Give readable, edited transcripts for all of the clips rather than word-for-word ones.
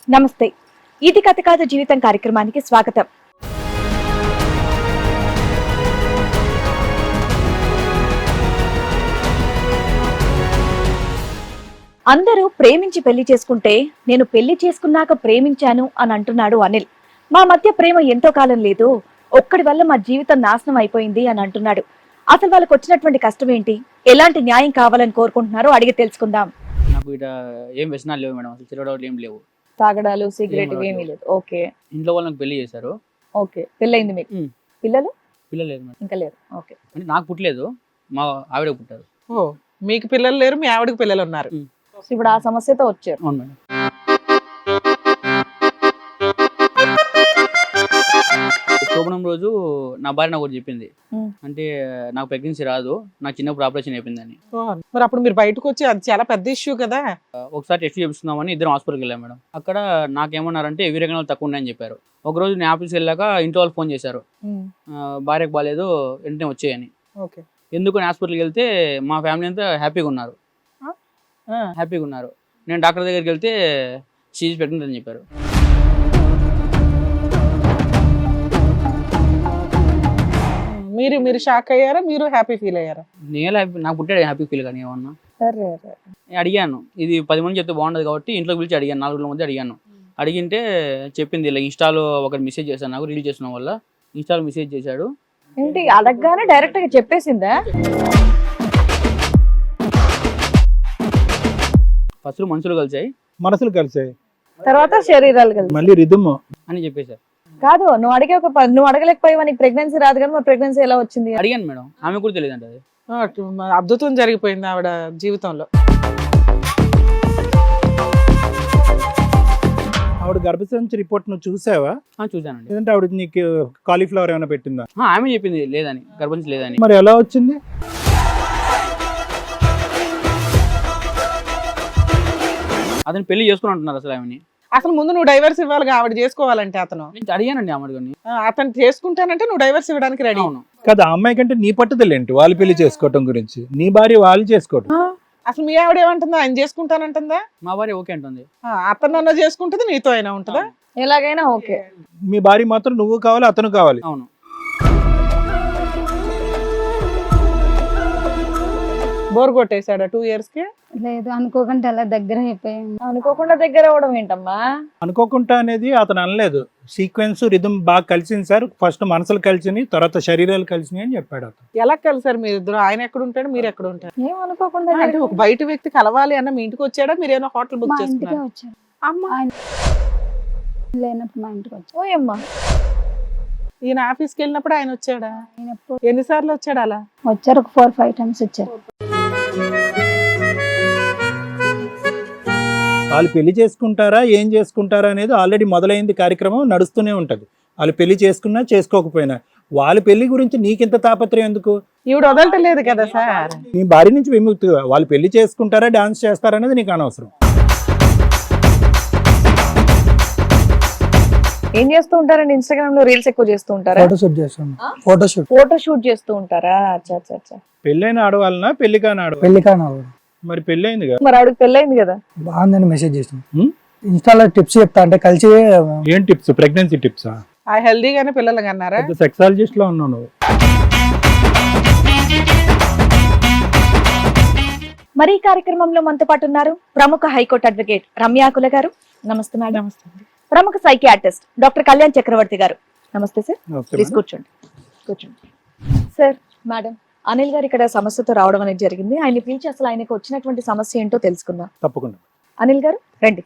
నమస్తే. ఇది కథ కాదు జీవితం కార్యక్రమానికి స్వాగతం. అందరూ ప్రేమించి పెళ్లి చేసుకుంటే నేను పెళ్లి చేసుకున్నాక ప్రేమించాను అని అంటున్నాడు అనిల్. మా మధ్య ప్రేమ ఎంతో కాలం లేదు, ఒక్కడి వల్ల మా జీవితం నాశనం అయిపోయింది అని అంటున్నాడు. అసలు వాళ్ళకి వచ్చినటువంటి కష్టం ఏంటి, ఎలాంటి న్యాయం కావాలని కోరుకుంటున్నారో అడిగి తెలుసుకుందాం. నాకు ఇట ఏం వ్యసనాలు లేవు మేడం, అసలు తిరగడాలు ఏం లేవు, తాగడాలు సిగరెట్ ఏమీ లేదు. ఓకే, ఇంట్లో వాళ్ళు నాకు పెళ్లి చేశారు. ఓకే, పెళ్ళయింది మీకు? పిల్లలు? పిల్లలు లేదు మేడం. ఇంకా లేదు. ఓకే, అంటే నాకు పుట్టలేదు, మా ఆవిడ పుట్టారు. ఓ, మీకు పిల్లలు లేరు, మీ ఆవిడకి పిల్లలు ఉన్నారు. ఇప్పుడు ఆ సమస్యతో వచ్చారు. అవును మేడం. శోభనం రోజు నా భార్య నాకు ఒకటి చెప్పింది, అంటే నాకు ప్రెగ్నెన్సీ రాదు, నాకు చిన్నప్పుడు ఆపరేషన్ అయిపోయిందని. మరి అప్పుడు మీరు బయటకు వచ్చి అది చాలా పెద్ద ఇష్యూ కదా. ఒకసారి టెస్ట్ చేపిస్తున్నామని ఇద్దరం హాస్పిటల్కి వెళ్ళాం మేడం. అక్కడ నాకేమన్నారంటే వీరగణాలు తక్కువ ఉన్నాయని చెప్పారు. ఒకరోజు నేను ఆఫీస్కి వెళ్ళాక ఇంట్లో వాళ్ళు ఫోన్ చేశారు, భార్యకు బాగాలేదు వెంటనే వచ్చేయని. ఓకే, ఎందుకు హాస్పిటల్కి వెళ్తే మా ఫ్యామిలీ అంతా హ్యాపీగా ఉన్నారు. నేను డాక్టర్ దగ్గరికి వెళ్తే షీఈస్ ప్రెగ్నెంట్ అని చెప్పారు. మీరు షాక్ అయ్యారా, మీరు హ్యాపీ ఫీల్ అయ్యారా? నేను నాకు పుట్టాడు హ్యాపీ ఫీల్ కానీ ఏమన్నా అడిగాను, ఇది 10 మంది చెప్తే బాగుండదు కాబట్టి ఇంట్లోకి పిలిచి అడిగాను, 4 మంది అడిగాను. అడిగింటే చెప్పింది ఇలా ఇన్స్టాలో ఒకటి మెసేజ్ చేశాను, నాకు రీల్ చేసిన వల్ల ఇన్స్టాలో మెసేజ్ చేశాడు. ఏంటి అడగగానే డైరెక్ట్ గా చెప్పేసిందా? ఫస్ట్ మనసులు కలిసాయి, తర్వాత శరీరాలు కలిసి మళ్ళీ రిధమ్ అని చెప్పేశారు. కాదు, నువ్వు నువ్వు అడగలేకపోయావా, నీకు ప్రెగ్నెన్సీ రాదు కానీ మరి ప్రెగ్నెన్సీ ఎలా వచ్చింది? అడిగాను మేడం, ఆమె కూడా తెలియదు అంటే అది. అద్భుతం జరిగిపోయింది ఆవిడ జీవితంలో. ఆవిడ గర్భసంచి రిపోర్ట్ నువ్వు చూసావా? చూసానండి. లేదంటే ఆవిడ నీకు కాలీఫ్లవర్ ఏమైనా పెట్టిందా? ఆమె చెప్పింది లేదని, గర్భంచి లేదని. మరి ఎలా వచ్చింది? అతను పెళ్లి చేసుకుని అంటున్నారు అసలు ఆమెని. అసలు ముందు నువ్వు డైవర్స్ ఇవ్వాలి, ఆవిడ చేసుకోవాలంటే. అతను నేను అడిగానండి ఆమెని, అతను చేసుకుంటానంటే నువ్వు డైవర్స్ ఇవ్వడానికి రెడీ. అవును కదా, ఆ అమ్మాయి కంటే నీ పట్టుదల ఏంటి వాళ్ళు పెళ్లి చేసుకోవటం గురించి? నీ భార్య వాళ్ళు చేసుకోవటం. అసలు మీ ఆవిడ ఏమంటుందా, ఆయన చేసుకుంటానంటుందా? మా భార్య ఓకే అంటుంది. అతను అన్న చేసుకుంటుంది, నీతో అయినా ఉంటుందా? ఎలాగైనా ఓకే. మీ భార్య మాత్రం నువ్వు కావాలి, అతను కావాలి. అవును. బోర్ కొట్టేశాడా 2 years కి? లేదు, అనుకోకుండా అలా దగ్గర అయిపోయాను. అనుకోకుండా దగ్గర అవడం ఏంటమ్మా? అనుకోకుండా అనేది అతను అనలేదు, సీక్వెన్స్ రిధమ్ బాగా కలిసింది సార్. ఫస్ట్ మనసులు కలిసినాయి, తర్వాత శరీరాలు కలిసినాయి అని చెప్పాడు అతను. ఎలా కలిసారు మీరు ఇద్దరు? ఆయన ఎక్కడ ఉంటాడు, మీరు ఎక్కడ ఉంటారు? ఏం అనుకోకుండా అంటే ఒక బయట వ్యక్తి కలవాలి అన్న మీ ఇంటికి వచ్చాడా, మీరేమో హోటల్ మా బుక్ ఇంటికే చేసుకున్నారు? వచ్చారు. అమ్మ, ఆయన లేనప్పుడు మా ఇంటికి వచ్చారు. ఓయమ్మా, ఈయన ఆఫీస్కి వెళ్ళినప్పుడు ఆయన వచ్చాడా? ఆయన ఎప్పుడు ఎన్నిసార్లు వచ్చాడు అలా? వచ్చారు, ఒక 4-5 times వచ్చారు. వాళ్ళు పెళ్లి చేసుకుంటారా ఏం చేసుకుంటారా అనేది ఆల్రెడీ మొదలైంది, కార్యక్రమం నడుస్తూనే ఉంటది. వాళ్ళు పెళ్లి చేసుకున్నా చేసుకోకపోయినా వాళ్ళ పెళ్లి గురించి నీకింత తాపత్రయం ఎందుకు? ఈవిడ వదలటలేదు కదా సార్. నీ భార్య నుంచి విముక్తిగా వాళ్ళు పెళ్లి చేసుకుంటారా డాన్స్ చేస్తారా అనేది నీకు అనవసరం. ఏం చేస్తూ ఉంటారండి? ఇన్స్టాగ్రామ్ లో రీల్స్ ఎక్కువ చేస్తూ ఉంటారా? ఫోటోషూట్ చేస్తాను. ఫోటో షూట్ చేస్తూ ఉంటారా? అచ్చా అచ్చా అచ్చా. పెళ్ళైన ఆడవాళ్ళనా పెళ్లి కాని ఆడవాళ్ళ? పెళ్లి కాను మరి పెళ్ళైంది కదా, మరి ఆవిడకి పెళ్ళైంది కదా. బాగుందని మెసేజ్ చేసాను. ఇన్స్టాలో టిప్స్ చెప్తా అంటే కలిసి. ఏం టిప్స్? ప్రెగ్నెన్సీ టిప్సా? ఆ హెల్దీగానే పిల్లలు కన్నారా? సెక్సాలజిస్ట్ లో ఉన్నావు నువ్వు. మరి ఈ కార్యక్రమంలో మనతో పాటు ఉన్నారు ప్రముఖ హైకోర్టు అడ్వకేట్ రమ్యాకుల గారు. నమస్తే మేడం. నమస్తే. ప్రముఖ సైకియాట్రిస్ట్ డాక్టర్ కళ్యాణ్ చక్రవర్తి గారు. నమస్తే సార్. నమస్తే ప్లీజ్ మేడం. కూర్చోండి. సార్, మేడం, అనిల్ గారు ఇక్కడ సమస్యతో రావడం అనేది జరిగింది. ఆయన పిలిచి అసలు ఆయనకు వచ్చినటువంటి సమస్య ఏంటో తెలుసుకుందాం. తప్పకుండా. అనిల్ గారు రండి.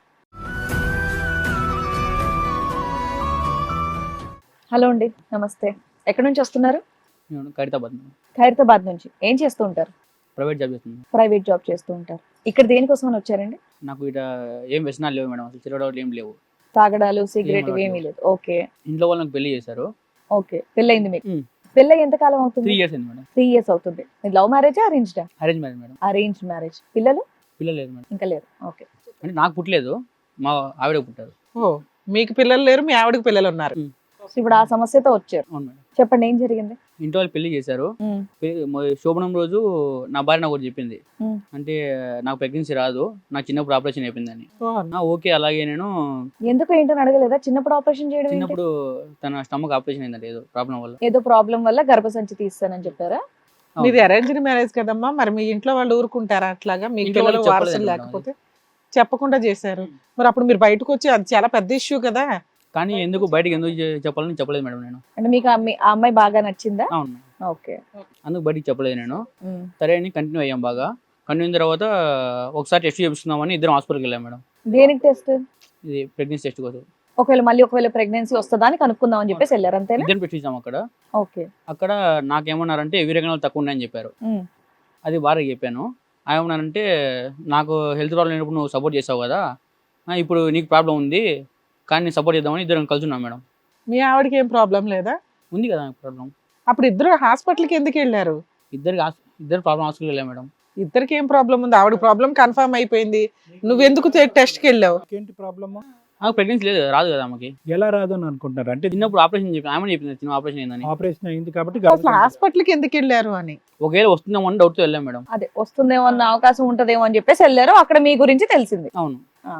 హలో అండి, నమస్తే. ఎక్కడి నుంచి వస్తున్నారు? నేను ఖైరతాబాద్ ఖైరతాబాద్ నుంచి. ఏం చేస్తూ ఉంటారు? ప్రైవేట్ జాబ్ చేస్తున్నాను. ప్రైవేట్ జాబ్ చేస్తూ ఉంటారు. ఇక్కడ దేనికోసం అని వచ్చారండి? నాకు ఇట ఏం వ్యసనాలు లేవు మేడం, అసలు తిరగడాలు ఏం లేవు, తాగడాలు సిగరెట్ ఏమీ లేదు. ఓకే, ఇంట్లో వాళ్ళు నాకు పెళ్లి చేశారు. ఓకే, పెళ్ళయింది మీకు? పెళ్ళి ఎంత కాలం అవుతుంది? 3 years అయింది మేడం. 3 years అవుతుంది. లవ్ మ్యారేజా అరేంజ్డా? Arrange marriage madam. Arranged marriage. పిల్లలు? పిల్లలు లేదు మేడం. ఇంకా లేదు. ఓకే, అంటే నాకు పుట్టలేదు, మా ఆవిడ పుట్టారు. ఓ, మీకు పిల్లలు లేరు, మీ ఆవిడకి పిల్లలు ఉన్నారు. ఇప్పుడు ఆ సమస్యతో వచ్చారు. అవును మేడం. చెప్పండి ఏం జరిగింది? ఇంట్లో వాళ్ళు పెళ్లి చేశారు. శోభనం రోజు నా భార్య నాకు ఒకటి చెప్పింది, ఉమ్. అంటే నాకు ప్రెగ్నెన్సీ రాదు, నాకు చిన్నప్పుడు ఆపరేషన్ అయిపోయిందని. ఓ, ఓకే అలాగే నేను ఎందుకు ఏంటని అడగలేదా? చిన్నప్పుడు ఆపరేషన్ చేయడం ఏంటి? చిన్నప్పుడు తన స్టమక్ ఆపరేషన్ అయిందంటే ఏదో ప్రాబ్లం వల్ల. ఏదో ప్రాబ్లం వల్ల గర్భసంచి తీస్తానని చెప్పారా? మీది అరేంజ్డ్ మ్యారేజ్ కదమ్మా, మరి మీ ఇంట్లో వాళ్ళు ఊరుకుంటారా అట్లాగా? మీ ఇంట్లో పిల్లలు వాళ్ళకి వారసులు చెప్పలేదు లేకపోతే చెప్పకుండా చేశారు, మరి అప్పుడు మీరు బయటకు వచ్చి అది చాలా పెద్ద ఇష్యూ కదా. కానీ ఎందుకు బయటకు ఎందుకు చెప్పాలని చెప్పలేదు మేడం నేను. అంటే మీకు ఆ అమ్మాయి బాగా నచ్చిందా? అవును మేడం. ఓకే. అందుకు బయటికి చెప్పలేదు నేను. సరే అని కంటిన్యూ అయ్యాం బాగా. కంటిన్యూ అయిన తర్వాత ఒకసారి టెస్ట్ చేపిస్తున్నామని ఇద్దరం హాస్పిటల్కి వెళ్ళాం మేడం. దేనికి టెస్ట్? ఇది ప్రెగ్నెన్సీ టెస్ట్ కోసం. ఒకవేళ ప్రెగ్నెన్సీ వస్తుందా అని కనుక్కుందాం అని చెప్పేసి వెళ్ళారు అంతేనా? ఇద్దరం పెట్టించాం అక్కడ. ఓకే. అక్కడ నాకేమన్నారంటే వీరగణాలు తక్కువ ఉన్నాయని చెప్పారు. అది భార్యకి చెప్పాను. ఏమన్నానంటే నాకు హెల్త్ ప్రాబ్లం లేనప్పుడు నువ్వు సపోర్ట్ చేసావు కదా, ఇప్పుడు నీకు ప్రాబ్లం ఉంది కానీ నేను సపోర్ట్ చేద్దామని ఇద్దరం కలిసి ఉన్నాం మేడం. మీ ఆవిడకి ఏం ప్రాబ్లం లేదా? ఉంది కదా ప్రాబ్లం. అప్పుడు ఇద్దరు హాస్పిటల్కి ఎందుకు వెళ్ళారు? ఇద్దరు ప్రాబ్లం హాస్పిటల్కి వెళ్ళాం మేడం. ఇద్దరికి ఏం ప్రాబ్లం ఉంది? ఆవిడ ప్రాబ్లం కన్ఫర్మ్ అయిపోయింది, నువ్వెందుకు టెస్ట్కి వెళ్ళావు? ఏంటి ప్రాబ్లమ్? నాకు ప్రెగ్నెన్సీ లేదు, రాదు కదా ఆమెకి. ఎలా రాదు అని అనుకుంటున్నారు? అంటే చిన్నప్పుడు ఆపరేషన్ చెప్పి ఆమె చెప్పింది చిన్న ఆపరేషన్ అయిందని. ఆపరేషన్ అయింది కాబట్టి అసలు హాస్పిటల్కి ఎందుకు వెళ్ళారు అని. ఒకవేళ వస్తుందేమో అని డౌట్తో వెళ్ళాం మేడం. అదే వస్తుందేమో అన్న అవకాశం ఉంటదేమో అని చెప్పేసి వెళ్ళారు. అక్కడ మీ గురించి తెలిసింది. అవును. ఆ.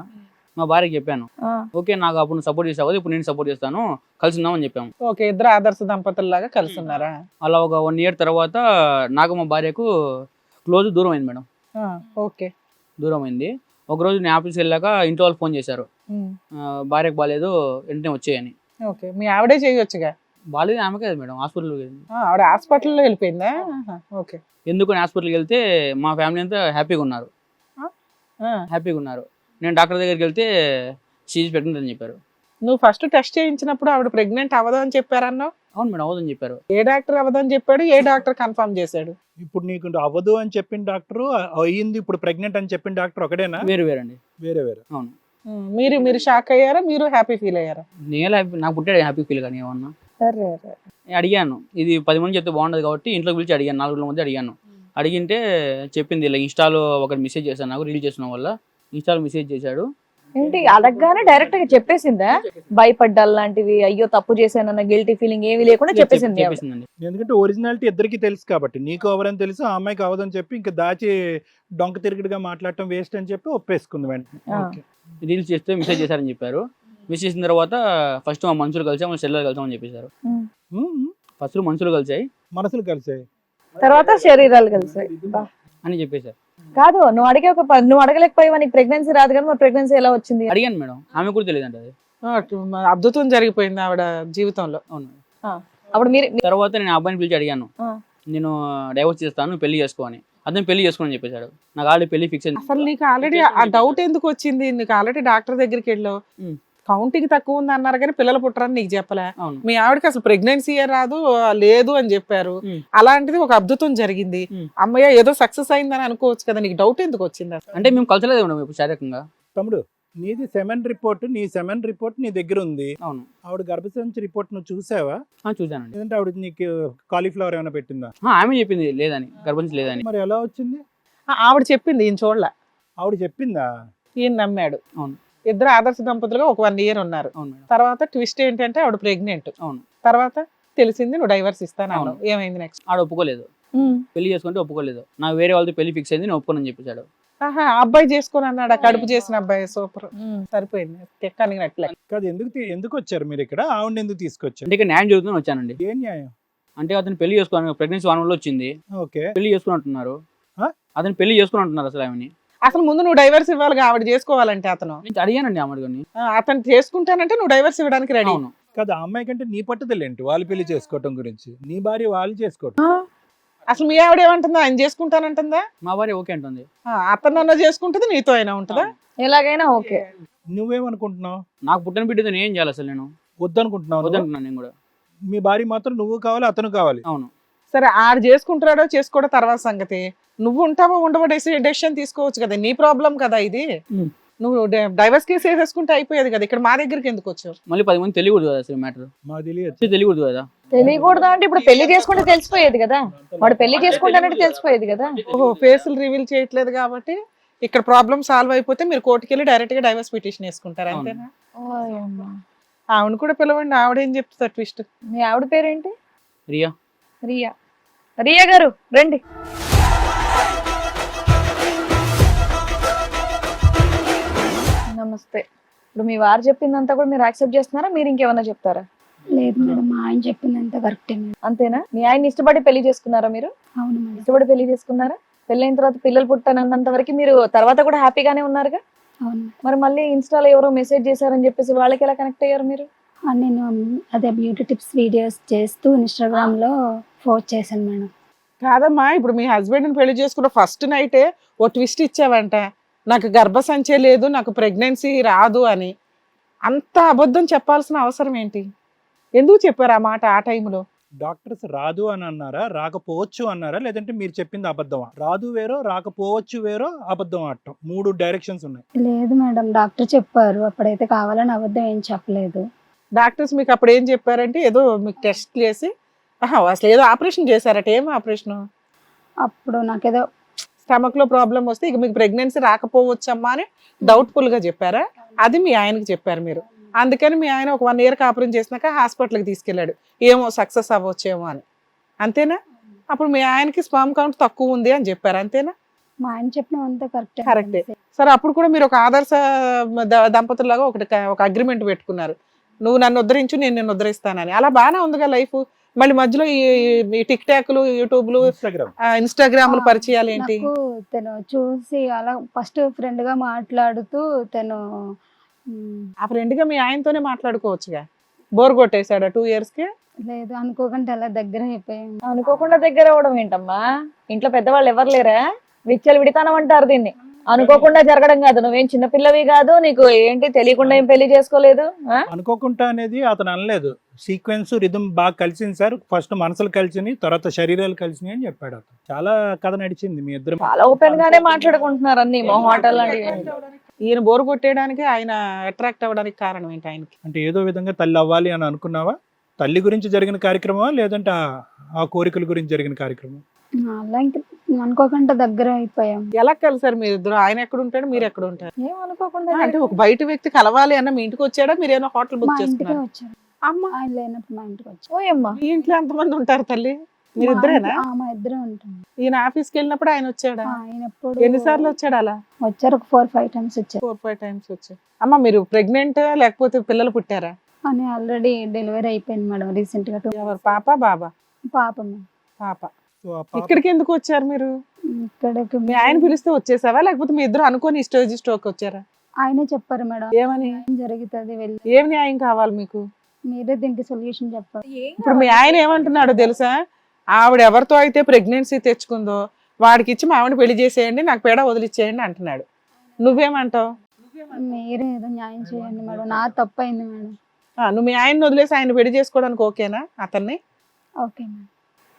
మా భార్యకి చెప్పాను, ఆ. ఓకే నాకు అప్పుడు నువ్వు సపోర్ట్ చేసావు కదా, ఇప్పుడు నేను సపోర్ట్ చేస్తాను, కలిసి ఉందామని చెప్పాము. ఓకే, ఇద్దరు ఆదర్శ దంపతుల్లాగా కలిసి ఉన్నారా? అలా ఒక 1 year తర్వాత నాకు మా భార్యకు క్లోజ్ దూరం అయింది మేడం. ఓకే. దూరం అయింది. ఒకరోజు నేను ఆఫీస్కి వెళ్ళాక ఇంట్లో వాళ్ళు ఫోన్ చేశారు, భార్యకు బాగాలేదు వెంటనే వచ్చేయని. ఓకే, మీ ఆవిడే చేయొచ్చుగా. బాగాలేదు ఆమెకే కదా మేడం, హాస్పిటల్కి. ఆవిడ హాస్పిటల్లో వెళ్ళిపోయిందా? ఓకే. ఎందుకని హాస్పిటల్కి వెళ్తే మా ఫ్యామిలీ అంతా హ్యాపీగా ఉన్నారు. నేను డాక్టర్ దగ్గరికి వెళ్తే షీఈస్ ప్రెగ్నెంట్ అని చెప్పారు. నువ్వు ఫస్ట్ టెస్ట్ చేయించినప్పుడు ఆవిడ ప్రెగ్నెంట్ అవ్వదు అని చెప్పారన్నావు. అవును మేడం, అవ్వదని చెప్పారు. ఏ డాక్టర్ అవ్వదని చెప్పాడు? ఏ డాక్టర్ కన్ఫర్మ్ చేశాడు? ఇప్పుడు నీకు అవ్వదు అని చెప్పిన డాక్టర్, అయ్యింది ఇప్పుడు ప్రెగ్నెంట్ అని చెప్పిన డాక్టర్ ఒకటేనా? వేరండి. వేరే. అవును. మీరు షాక్ అయ్యారా? మీరు హ్యాపీ ఫీల్ అయ్యారా? నేను నాకు పుట్టాడు హ్యాపీ ఫీల్ కానీ ఏమన్నా నేను అడిగాను, ఇది 10 మంది చెప్తే బాగుండదు కాబట్టి ఇంట్లోకి పిలిచి అడిగాను, 4 రోజుల మధ్య అడిగాను. అడిగింటే చెప్పింది ఇలా ఇన్స్టాలో ఒకటి మెసేజ్ చేశాను, నాకు రీల్ చేసిన వల్ల ఇన్స్టాలో మెసేజ్ చేశాడు. ఏంటి అడగగానే డైరెక్ట్ గా చెప్పేసిందా? భయపడ్డాలు లాంటివి, అయ్యో తప్పు చేశానన్న గిల్టీ ఫీలింగ్ ఏమీ లేకుండా చెప్పేసింది. చెప్పేసిందండి. ఎందుకంటే ఒరిజినాలిటీ ఇద్దరికి తెలుసు కాబట్టి, నీకు ఎవరని తెలుసు, ఆ అమ్మాయికి అవ్వదని చెప్పి ఇంకా దాచి డొంక తిరిగిడిగా మాట్లాడటం వేస్ట్ అని చెప్పి ఒప్పేసుకుంది వెంటనే. ఓకే. రీల్స్ చేస్తే మెసేజ్ చేశారని చెప్పారు. మెసేజ్ చేసిన తర్వాత ఫస్ట్ మా మనుషులు కలిసాం, మన సెల్లర్ కలిసామని చెప్పేశారు. ఫస్ట్ మనుషులు కలిసాయి, మనసులు కలిసాయి, తర్వాత శరీరాలు కలిసాయి అని చెప్పేశారు. కాదు, నువ్వు అడగలేకపోయావా? నీకు ప్రెగ్నెన్సీ రాదు కానీ మరి ప్రెగ్నెన్సీ ఎలా వచ్చింది? అడిగాను మేడం, ఆమె కూడా తెలియదంట అది. అద్భుతం జరిగిపోయింది ఆవిడ జీవితంలో. అవును. అప్పుడు మీరు తర్వాత నేను ఆ అబ్బాయిని పిలిచి అడిగాను, నేను డైవర్స్ చేస్తాను, నువ్వు పెళ్లి చేసుకోని. అతను పెళ్లి చేసుకోని చెప్పేశాడు. నాకు ఆల్రెడీ పెళ్లి ఫిక్స్ అయింది. అసలు నీకు ఆల్రెడీ ఆ డౌట్ ఎందుకు వచ్చింది? నీకు ఆల్రెడీ డాక్టర్ దగ్గరికి వెళ్ళావు, కౌంటింగ్ తక్కువ ఉంది అన్నారు కానీ పిల్లలు పుట్టరని నీకు చెప్పలే. అవును. మీ ఆవిడకి అసలు ప్రెగ్నెన్సీయే రాదు, లేదు అని చెప్పారు. అలాంటిది ఒక అద్భుతం జరిగింది. అమ్మయ్య ఏదో సక్సెస్ అయిందని అనుకోవచ్చు కదా, నీకు డౌట్ ఎందుకు వచ్చింది? అంటే మేము కలిసలేదు మేడం ఇప్పుడు శారీరకంగా. తమ్ముడు నీది సెమెన్ రిపోర్ట్, నీ సెమెన్ రిపోర్ట్ నీ దగ్గర ఉంది. అవును. ఆవిడ గర్భసంచి రిపోర్ట్ నువ్వు చూసావా? చూసానండి. లేదంటే ఆవిడ నీకు కాలీఫ్లవర్ ఏమైనా పెట్టిందా? ఆమె చెప్పింది లేదని, గర్భంచి లేదని. మరి ఎలా వచ్చింది? ఆవిడ చెప్పింది, ఈయన చూడలే. ఆవిడ చెప్పిందా? ఈయన నమ్మాడు. అవును. ఇద్దరు ఆదర్శ దంపతులుగా ఒక 1 year ఉన్నారు. తర్వాత ట్విస్ట్ ఏంటంటే ఆవిడ ప్రెగ్నెంట్. అవును. తర్వాత తెలిసింది నువ్వు డైవర్స్ ఇస్తాను. ఏమైంది నెక్స్ట్? ఆడ ఒప్పుకోలేదు, పెళ్లి చేసుకుంటే ఒప్పుకోలేదు. నాకు వేరే వాళ్ళతో పెళ్లి ఫిక్స్ అయింది, నేను ఒప్పుకోనని చెప్పేశాడు. అబ్బాయి చేసుకుని అన్నాడు, కడుపు చేసిన అబ్బాయి. సూపర్, సరిపోయింది. తెక్కనినట్లే కాదు. ఎందుకు వచ్చారు మీరు ఇక్కడ? ఆవిడ ఎందుకు తీసుకొచ్చారు? అంటే న్యాయం జరుగుతుందని వచ్చానండి. ఏం న్యాయం? అంటే అతను పెళ్లి చేసుకోవాలి, ప్రెగ్నెన్సీ 1 month వచ్చింది, ఓకే, పెళ్లి చేసుకుని అంటున్నారు. అతను పెళ్లి చేసుకుని అంటున్నారు. అసలు ఆమెని అసలు ముందు నువ్వు డైవర్స్ ఇవ్వాలి, ఆవిడ చేసుకోవాలంటే. అతను అడిగానండి ఆమెని, అతను చేసుకుంటానంటే నువ్వు డైవర్స్ ఇవ్వడానికి రెడీ. అవును. కాదు, ఆ అమ్మాయి కంటే నీ పట్టుదల ఏంటి? వాళ్ళు పెళ్లి చేసుకోవటం గురించి, నీ భార్య వాళ్ళు చేసుకోవటం. అసలు మీ ఆవిడ ఏమంటుందా? ఆయన చేసుకుంటానంటుందా? మా భార్య ఓకే అంటుంది. అతను అన్న చేసుకుంటుంది, నీతో అయినా ఉంటుందా? ఎలాగైనా ఓకే. నువ్వేమనుకుంటున్నావు? నాకు పుట్టిన బిడ్డతో నేను ఏం చేయాలి అసలు? నేను వద్దనుకుంటున్నావు? వద్దనుకున్నాను నేను కూడా. మీ భార్య మాత్రం నువ్వు కావాలి, అతను కావాలి. అవును. సరే, ఆడు చేసుకుంటాడో చేసుకోవడం తర్వాత సంగతి. నువ్వు ఉంటావో ఉండవో డెసిషన్ తీసుకోవచ్చు కదా, నీ ప్రాబ్లం కదా ఇది. నువ్వు డైవర్స్ కేసు వేసేసుకుంటే అయిపోయేది కదా, ఇక్కడ మా దగ్గరికి ఎందుకు వచ్చావు? మళ్ళీ 10 మంది తెలియకూడదు కదా అసలు మ్యాటర్. మాకు తెలియదు. తెలియకూడదు కదా. తెలియకూడదా అంటే ఇప్పుడు పెళ్లి చేసుకుంటే తెలిసిపోయేది కదా, వాడు పెళ్లి చేసుకుంటానంటే తెలిసిపోయేది కదా. ఓహో, ఫేసులు రివీల్ చేయట్లేదు కాబట్టి ఇక్కడ ప్రాబ్లం సాల్వ్ అయిపోతే మీరు కోర్టుకి వెళ్ళి డైరెక్ట్ గా డైవర్స్ పిటిషన్ వేసుకుంటారు, అంతేనా? ఆవిడ కూడా పిలవండి, ఆవిడేం చెప్తుంది ట్విస్ట్. మీ ఆవిడ పేరేంటి? రియా. రియా. రియా గారు రండి. నమస్తే. ఇప్పుడు మీ వారు చెప్పిందంతా కూడా మీరు యాక్సెప్ట్ చేస్తున్నారా, మీరు ఇంకేమన్నా చెప్తారా? లేదు మేడం, మా ఆయన చెప్పిందంత కరెక్టే మేడం. అంతేనా? మీ ఆయన ఇష్టపడి పెళ్లి చేసుకున్నారా మీరు? అవును మేడం. ఇష్టపడి పెళ్లి చేసుకున్నారా? పెళ్ళైన తర్వాత పిల్లలు పుట్టానన్నంత వరకు మీరు తర్వాత కూడా హ్యాపీగానే ఉన్నారుగా? అవును. మరి మళ్ళీ ఇన్స్టాలో ఎవరో మెసేజ్ చేశారని చెప్పేసి వాళ్ళకి ఎలా కనెక్ట్ అయ్యారు మీరు? నేను అదే బ్యూటీ టిప్స్ వీడియోస్ చేస్తూ ఇన్స్టాగ్రామ్ లో పోస్ట్ చేశాను మేడం. కాదమ్మా, ఇప్పుడు మీ హస్బెండ్ని పెళ్లి చేసుకున్న ఫస్ట్ నైటే ఓ ట్విస్ట్ ఇచ్చావంట, నాకు గర్భసంచే లేదు, నాకు ప్రెగ్నెన్సీ రాదు అని. అంత అబద్ధం చెప్పాల్సిన అవసరం ఏంటి? ఎందుకు చెప్పారు ఆ మాట ఆ టైంలో? డాక్టర్స్ రాదు అని అన్నారా, రాకపోవచ్చు అన్నారా, లేదంటే మీరు చెప్పింది అబద్ధమా? రాదు వేరో రాకపోవచ్చు వేరో అబద్ధం ఆడటం, 3 డైరెక్షన్స్ ఉన్నాయి. లేదు మేడం, డాక్టర్ చెప్పారు, అప్పుడైతే కావాలని అబద్ధం ఏం చెప్పలేదు. డాక్టర్స్ మీకు అప్పుడు ఏం చెప్పారంటే ఏదో మీకు టెస్ట్ చేసి అసలు ఏదో ఆపరేషన్ చేశారట. ఏం ఆపరేషన్? అప్పుడు నాకేదో స్టమక్ లో ప్రాబ్లం వస్తే ఇక మీకు ప్రెగ్నెన్సీ రాకపోవచ్చమ్మా అని డౌట్ఫుల్ గా చెప్పారా? అది మీ ఆయనకి చెప్పారు మీరు. అందుకని మీ ఆయన ఒక 1 year ఆపరేషన్ చేసినాక హాస్పిటల్కి తీసుకెళ్ళాడు, ఏమో సక్సెస్ అవ్వచ్చేమో అని. అంతేనా? అప్పుడు మీ ఆయనకి స్పర్మ్ కౌంట్ తక్కువ ఉంది అని చెప్పారు. అంతేనా? మా ఆయన చెప్పినంత కరెక్టే. సరే, అప్పుడు కూడా మీరు ఒక ఆదర్శ దంపతులాగా ఒక అగ్రిమెంట్ పెట్టుకున్నారు, నువ్వు నన్ను ఉద్ధరించు, నేను నిన్ను ఉద్ధరిస్తానని. అలా బాగానే ఉందిగా లైఫ్. మళ్ళీ మధ్యలో ఈ టిక్ టాక్లు, యూట్యూబ్లు, ఇన్స్టాగ్రామ్లు పరిచయాలు ఏంటి? నాకు తను చూసి అలా ఫస్ట్ ఫ్రెండ్ గా మాట్లాడుతూ తను ఆ ఫ్రెండ్ గా మీ ఆయనతోనే మాట్లాడుకోవచ్చుగా. బోర్ కొట్టేశాడా 2 years కి? లేదు, అనుకోకుండా అలా దగ్గర అయిపోయాం. అనుకోకుండా దగ్గర అవ్వడం ఏంటమ్మా? ఇంట్లో పెద్దవాళ్ళు ఎవరు లేరా? విచ్చలు విడితానం అంటారు దీన్ని. అనుకోకుండా జరగడం కాదు. నువ్వేం చిన్నపిల్లవి కాదు, నీకు ఏంటి తెలియకుండా ఏం పెళ్లి చేసుకోలేదు. అనుకోకుండా అనేది అతను అనలేదు, సీక్వెన్స్ రిథమ్ బాగా కలిసింది సార్, ఫస్ట్ మనసులు కలిసినాయి, తర్వాత శరీరాలు కలిసినాయి అని చెప్పాడు అతను. చాలా కథ నడిచింది మీ ఇద్దరు. చాలా ఓపెన్ గానే మాట్లాడుకుంటున్నారు అన్ని మొహమాటాలు లాంటివి. ఈయన బోర్ కొట్టేయడానికి, ఆయన అట్రాక్ట్ అవ్వడానికి కారణం ఏంటి ఆయనకి? అంటే ఏదో విధంగా తల్లి అవ్వాలి అని అనుకున్నావా? తల్లి గురించి జరిగిన కార్యక్రమమా, లేదంటే ఆ కోరికల గురించి జరిగిన కార్యక్రమం? అలా ఇంకా అనుకోకుండా దగ్గర అయిపోయాం. ఎలా కలిసారు మీరు ఇద్దరు? ఆయన ఎక్కడ ఉంటాడు, మీరు ఎక్కడ ఉంటారు? ఏం అనుకోకుండా అంటే ఒక బయట వ్యక్తి కలవాలి అన్న మీ ఇంటికి వచ్చాడా, మీరు ఏమైనా హోటల్ మా బుక్ ఇంటికే చేసుకున్నారు? వచ్చారు. అమ్మ, ఆయన లేనప్పుడు మా ఇంటికి వచ్చారు. ఓయమ్మా. మీ ఇంట్లో ఎంతమంది ఉంటారు తల్లి? మీరు ఇద్దరేనా? మా ఇద్దరే ఉంటాం. ఈయన ఆఫీస్కి వెళ్ళినప్పుడు ఆయన వచ్చాడా? ఆయన ఎప్పుడు ఎన్నిసార్లు వచ్చాడు అలా? వచ్చారు, ఒక 4-5 times వచ్చారు. 4-5 times వచ్చాడు. అమ్మ, మీరు ప్రెగ్నెంట్ లేకపోతే పిల్లలు పుట్టారా? అని ఆల్రెడీ డెలివరీ అయిపోయింది మేడం రీసెంట్ గా. ఎవరు, పాప బాబా? పాప పాప. సో ఆ పాప- ఇక్కడికి ఎందుకు వచ్చారు మీరు? ఇక్కడికి మీ ఆయన పిలిస్తే వచ్చేసావా, లేకపోతే మీ ఇద్దరు అనుకోని స్టోక్ వచ్చారా? ఆయనే చెప్పారు మేడం, ఏమని? ఏం జరుగుతుంది వెళ్ళి, ఏం న్యాయం కావాలి మీకు? మీరే దీనికి సొల్యూషన్ చెప్పారు. ఇప్పుడు మీ ఆయన ఏమంటున్నాడో తెలుసా? ఆవిడ ఎవరితో అయితే ప్రెగ్నెన్సీ తెచ్చుకుందో వాడికి ఇచ్చి మా ఆవిడ పెళ్లి చేసేయండి, నాకు పేడ వదిలిచ్చేయండి అంటున్నాడు. నువ్వేమంటావు? మీరే ఏదో న్యాయం చేయండి మేడం, నా తప్పు అయింది మేడం. నువ్వు మీ ఆయన్ని వదిలేసి ఆయన పెళ్లి చేసుకోవడానికి ఓకేనా అతన్ని? Okay madam.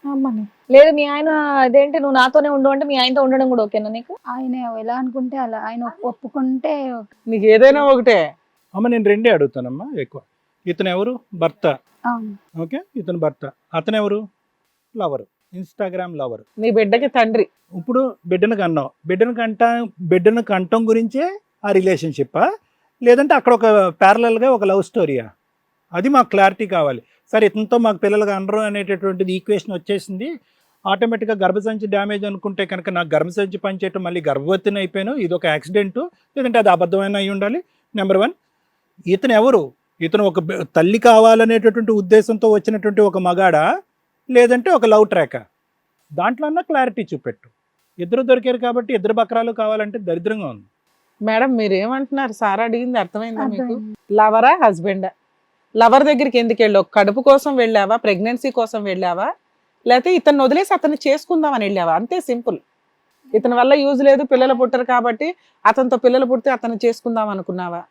అమ్మని లేదు, మీ ఆయన అదేంటి నువ్వు నాతోనే ఉండు అంటే మీ ఆయనతో ఉండడం కూడా ఓకేనా నీకు? ఆయన ఎలా అనుకుంటే అలా, ఆయన ఒప్పుకుంటే నీకు ఏదైనా ఒకటే. అమ్మ నేను రెండే అడుగుతానమ్మా ఎక్కువ. ఇతను ఎవరు? భర్త. అవును. ఓకే, ఇతను భర్త. అతను ఎవరు? Lover, Instagram lover. నీ బిడ్డకి తండ్రి. ఇప్పుడు బిడ్డను కన్నావు, బిడ్డను కంటం గురించే ఆ రిలేషన్షిప్పా, లేదంటే అక్కడ ఒక ప్యారలల్గా ఒక లవ్ స్టోరీయా? అది మాకు క్లారిటీ కావాలి. సరే, ఇతనితో మాకు పిల్లలుగా అనరు అనేటటువంటిది ఈక్వేషన్ వచ్చేసింది. ఆటోమేటిక్గా గర్భసంచి డ్యామేజ్ అనుకుంటే కనుక నాకు గర్భసంచి పనిచేయటం మళ్ళీ గర్భవతిని అయిపోయాను, ఇది ఒక యాక్సిడెంట్, లేదంటే అది అబద్ధమైన అయి ఉండాలి. నెంబర్ 1, ఇతను ఎవరు? ఇతను ఒక తల్లి కావాలనేటటువంటి ఉద్దేశంతో వచ్చినటువంటి ఒక మగాడా, లేదంటే ఒక లవ్ ట్రాకా? దాంట్లో అన్న క్లారిటీ చూపెట్టు. ఇద్దరు దొరికారు కాబట్టి ఇద్దరు బక్రాలు కావాలంటే దరిద్రంగా ఉంది. మేడం, మీరు ఏమంటున్నారు? సార్ అడిగింది అర్థమైందా మీకు? అర్థమైంది. లవరా హస్బెండా? లవర్ దగ్గరికి ఎందుకు వెళ్ళావు? కడుపు కోసం వెళ్ళావా, ప్రెగ్నెన్సీ కోసం వెళ్ళావా, లేకపోతే ఇతను వదిలేసి అతన్ని చేసుకుందామని వెళ్ళావా? అంతే, సింపుల్. ఇతని వల్ల యూజ్ లేదు, పిల్లలు పుట్టరు కాబట్టి అతనితో పిల్లలు పుడితే అతను చేసుకుందాం అనుకున్నావా,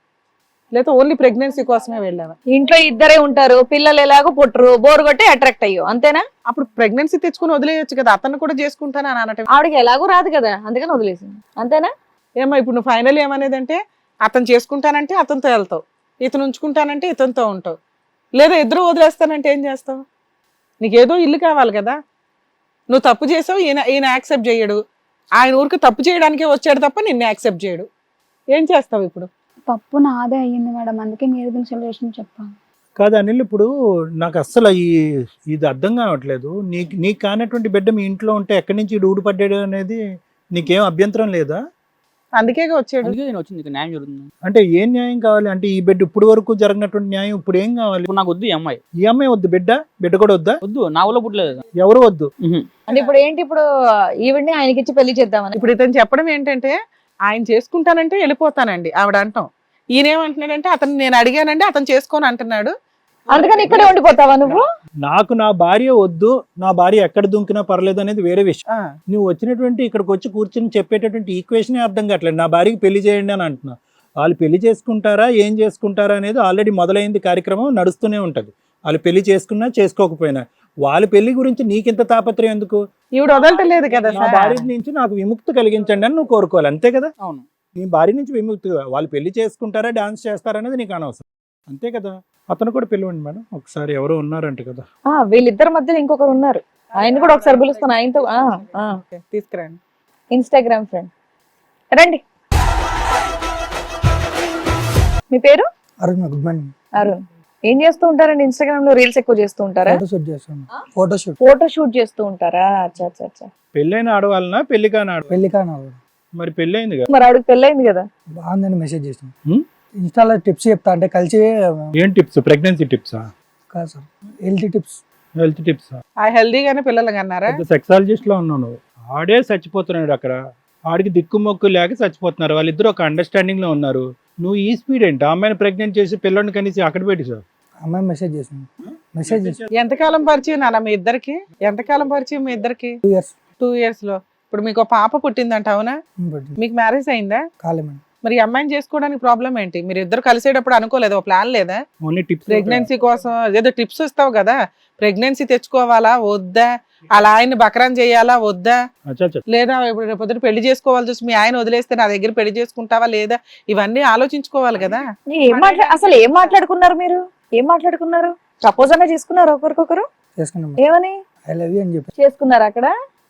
లేదా ఓన్లీ ప్రెగ్నెన్సీ కోసమే వెళ్ళావా? ఇంట్లో ఇద్దరే ఉంటారు, పిల్లలు ఎలాగో పుట్టరు, బోర్ కొట్టి అట్రాక్ట్ అయ్యో, అంతేనా? అప్పుడు ప్రెగ్నెన్సీ తెచ్చుకుని వదిలేయచ్చు కదా, అతను కూడా చేసుకుంటాను అని అనటం. ఆవిడకి ఎలాగో రాదు కదా, అందుకని వదిలేసింది, అంతేనా? ఏమో ఇప్పుడు నువ్వు ఫైనల్ ఏమనేది అంటే, అతను చేసుకుంటానంటే అతనితో వెళ్తావు, ఇతను ఉంచుకుంటానంటే ఇతనితో ఉంటావు, లేదా ఇద్దరు వదిలేస్తానంటే ఏం చేస్తావు? నీకేదో ఇల్లు కావాలి కదా. నువ్వు తప్పు చేసావు, ఈయన యాక్సెప్ట్ చేయడు. ఆయన ఊరికి తప్పు చేయడానికే వచ్చాడు తప్ప నిన్ను యాక్సెప్ట్ చేయడు. ఏం చేస్తావు ఇప్పుడు? తప్పు నాదే అయ్యింది మేడం, అందుకే మీరు దీనికి సొల్యూషన్ చెప్పాను. కాదు అనిల్, ఇప్పుడు నాకు అస్సలు ఇది అర్థం కావట్లేదు. నీకు కానటువంటి బిడ్డ మీ ఇంట్లో ఉంటే ఎక్కడి నుంచి ఈడు ఊడిపడ్డాడు అనేది నీకేం అభ్యంతరం లేదా? అందుకే వచ్చాడు. అందుకే నేను వచ్చింది, ఇక్కడ న్యాయం జరుగుతుంది. అంటే ఏం న్యాయం కావాలి? అంటే ఈ బిడ్డ ఇప్పుడు వరకు జరిగినటువంటి న్యాయం ఇప్పుడు ఏం కావాలి? ఇప్పుడు నాకు వద్దు ఈ అమ్మాయి, ఈ అమ్మాయి వద్దు, బిడ్డ కూడా వద్దా? వద్దు, నా వల్ల పుట్టలేదు. ఎవరు వద్దు? అంటే ఇప్పుడు ఏంటి, ఇప్పుడు ఈవిడ్ని ఆయనకిచ్చి పెళ్లి చేద్దామని? ఇప్పుడు ఇతను చెప్పడం ఏంటంటే ఆయన చేసుకుంటానంటే వెళ్ళిపోతానండి ఆవిడ అంటాం. ఈయనేమంటున్నాడంటే అతను నేను అడిగానంటే అతను చేసుకోని అంటున్నాడు. అందుకని ఇక్కడే ఉండిపోతావా నువ్వు? నాకు నా భార్య వద్దు, నా భార్య ఎక్కడ దుంకినా పర్లేదు అనేది వేరే విషయం. ఆ, నువ్వు వచ్చినటువంటి ఇక్కడికి వచ్చి కూర్చొని చెప్పేటటువంటి ఈక్వేషనే అర్థం కావట్లేదు. నా భార్యకి పెళ్లి చేయండి అని అంటున్నా. వాళ్ళు పెళ్లి చేసుకుంటారా ఏం చేసుకుంటారా అనేది ఆల్రెడీ మొదలైంది, కార్యక్రమం నడుస్తూనే ఉంటుంది. వాళ్ళు పెళ్లి చేసుకున్నా చేసుకోకపోయినా వాళ్ళ పెళ్లి గురించి నీకింత తాపత్రయం ఎందుకు? ఈవిడ వదలటలేదు కదా నా సార్. భార్య నుంచి నాకు విముక్తి కలిగించండి అని నువ్వు కోరుకోవాలి, అంతే కదా? అవును. నీ భార్య నుంచి విముక్తి, వాళ్ళు పెళ్లి చేసుకుంటారా డాన్స్ చేస్తారా అనేది నీకు అనవసరం, అంతే కదా? అతను కూడా పిలవండి మేడం ఒకసారి, ఎవరో ఉన్నారంట కదా. వీళ్ళిద్దరి మధ్యలో ఇంకొకరు ఉన్నారు, ఆయన కూడా ఒకసారి పిలుస్తాను. ఆయనతో ఓకే, తీసుకురండి. Instagram friend. రండి. మీ పేరు? Arun, good morning. అరుణ్. ఏం చేస్తూ ఉంటారండి? ఇన్స్టాగ్రామ్ లో రీల్స్ ఎక్కువ చేస్తూ ఉంటారా? ఫోటోషూట్ చేస్తాను. ఫోటోషూట్. ఫోటో షూట్ చేస్తూ ఉంటారా? అచ్చా అచ్చా అచ్చా. పెళ్ళైన ఆడవాళ్ళనా పెళ్లి కాని ఆడవాళ్ళ? పెళ్లి కాను మరి పెళ్ళైంది కదా, మరి ఆవిడకి పెళ్ళైంది కదా? బాగుందని మెసేజ్ చేసాను. హ్మ్? ఇన్స్టాలో టిప్స్ చెప్తా అంటే కలిసి ఏం టిప్స్? ప్రెగ్నెన్సీ టిప్సా? కాదు సార్, హెల్తీ టిప్స్. హెల్త్ టిప్సా? ఆ హెల్దీగానే పిల్లలు కన్నారా? సెక్సాలజిస్ట్ లో ఉన్నావు నువ్వు. ఆడే చచ్చిపోతున్నాడు అక్కడ, ఆడికి దిక్కుమొక్కు లేక చచ్చిపోతున్నారు. వాళ్ళిద్దరు ఒక అండర్స్టాండింగ్ లో ఉన్నారు. నువ్వు ఈ స్పీడ్ ఏంటి? ఆ అమ్మాయిని ప్రెగ్నెంట్ చేసి పిల్లని కనీసి అక్కడ పెట్టేసావు. అమ్మాయి మెసేజ్ చేసింది. మెసేజ్ చేసి ఎంతకాలం పరిచయం నాన్న మీ ఇద్దరికి? ఎంతకాలం పరిచయం మీ ఇద్దరికి? 2 years 2 years లో. ఇప్పుడు మీకు ఒక పాప పుట్టిందంట, అవునా? పట్టింది. మీకు మ్యారేజ్ అయిందా? కాలే మేడం. మరి ఈ అమ్మాయిని చేసుకోవడానికి ప్రాబ్లం ఏంటి? మీరు ఇద్దరు కలిసేటప్పుడు అనుకోలేదు, ప్లాన్ లేదా? Only tips. ప్రెగ్నెన్సీ కోసం ఏదో టిప్స్ ఇస్తావు కదా, ప్రెగ్నెన్సీ తెచ్చుకోవాలా వద్దా, అలా ఆయన బకరాన్ చేయాలా వద్దా, లేదా ఇప్పుడు రేపు పొద్దున పెళ్లి చేసుకోవాలి చూసి మీ ఆయన వదిలేస్తే నా దగ్గర పెళ్లి చేసుకుంటావా లేదా, ఇవన్నీ ఆలోచించుకోవాలి కదా. అసలు ఏం మాట్లాడుకున్నారు మీరు? ఏం మాట్లాడుకున్నారు? ప్రపోజ్ అనే చేసుకున్నారు ఒకరికొకరు? చేసుకున్నాం. ఏమని ఐ లవ్ యూ అని చెప్పి చేసుకున్నారు అక్కడ?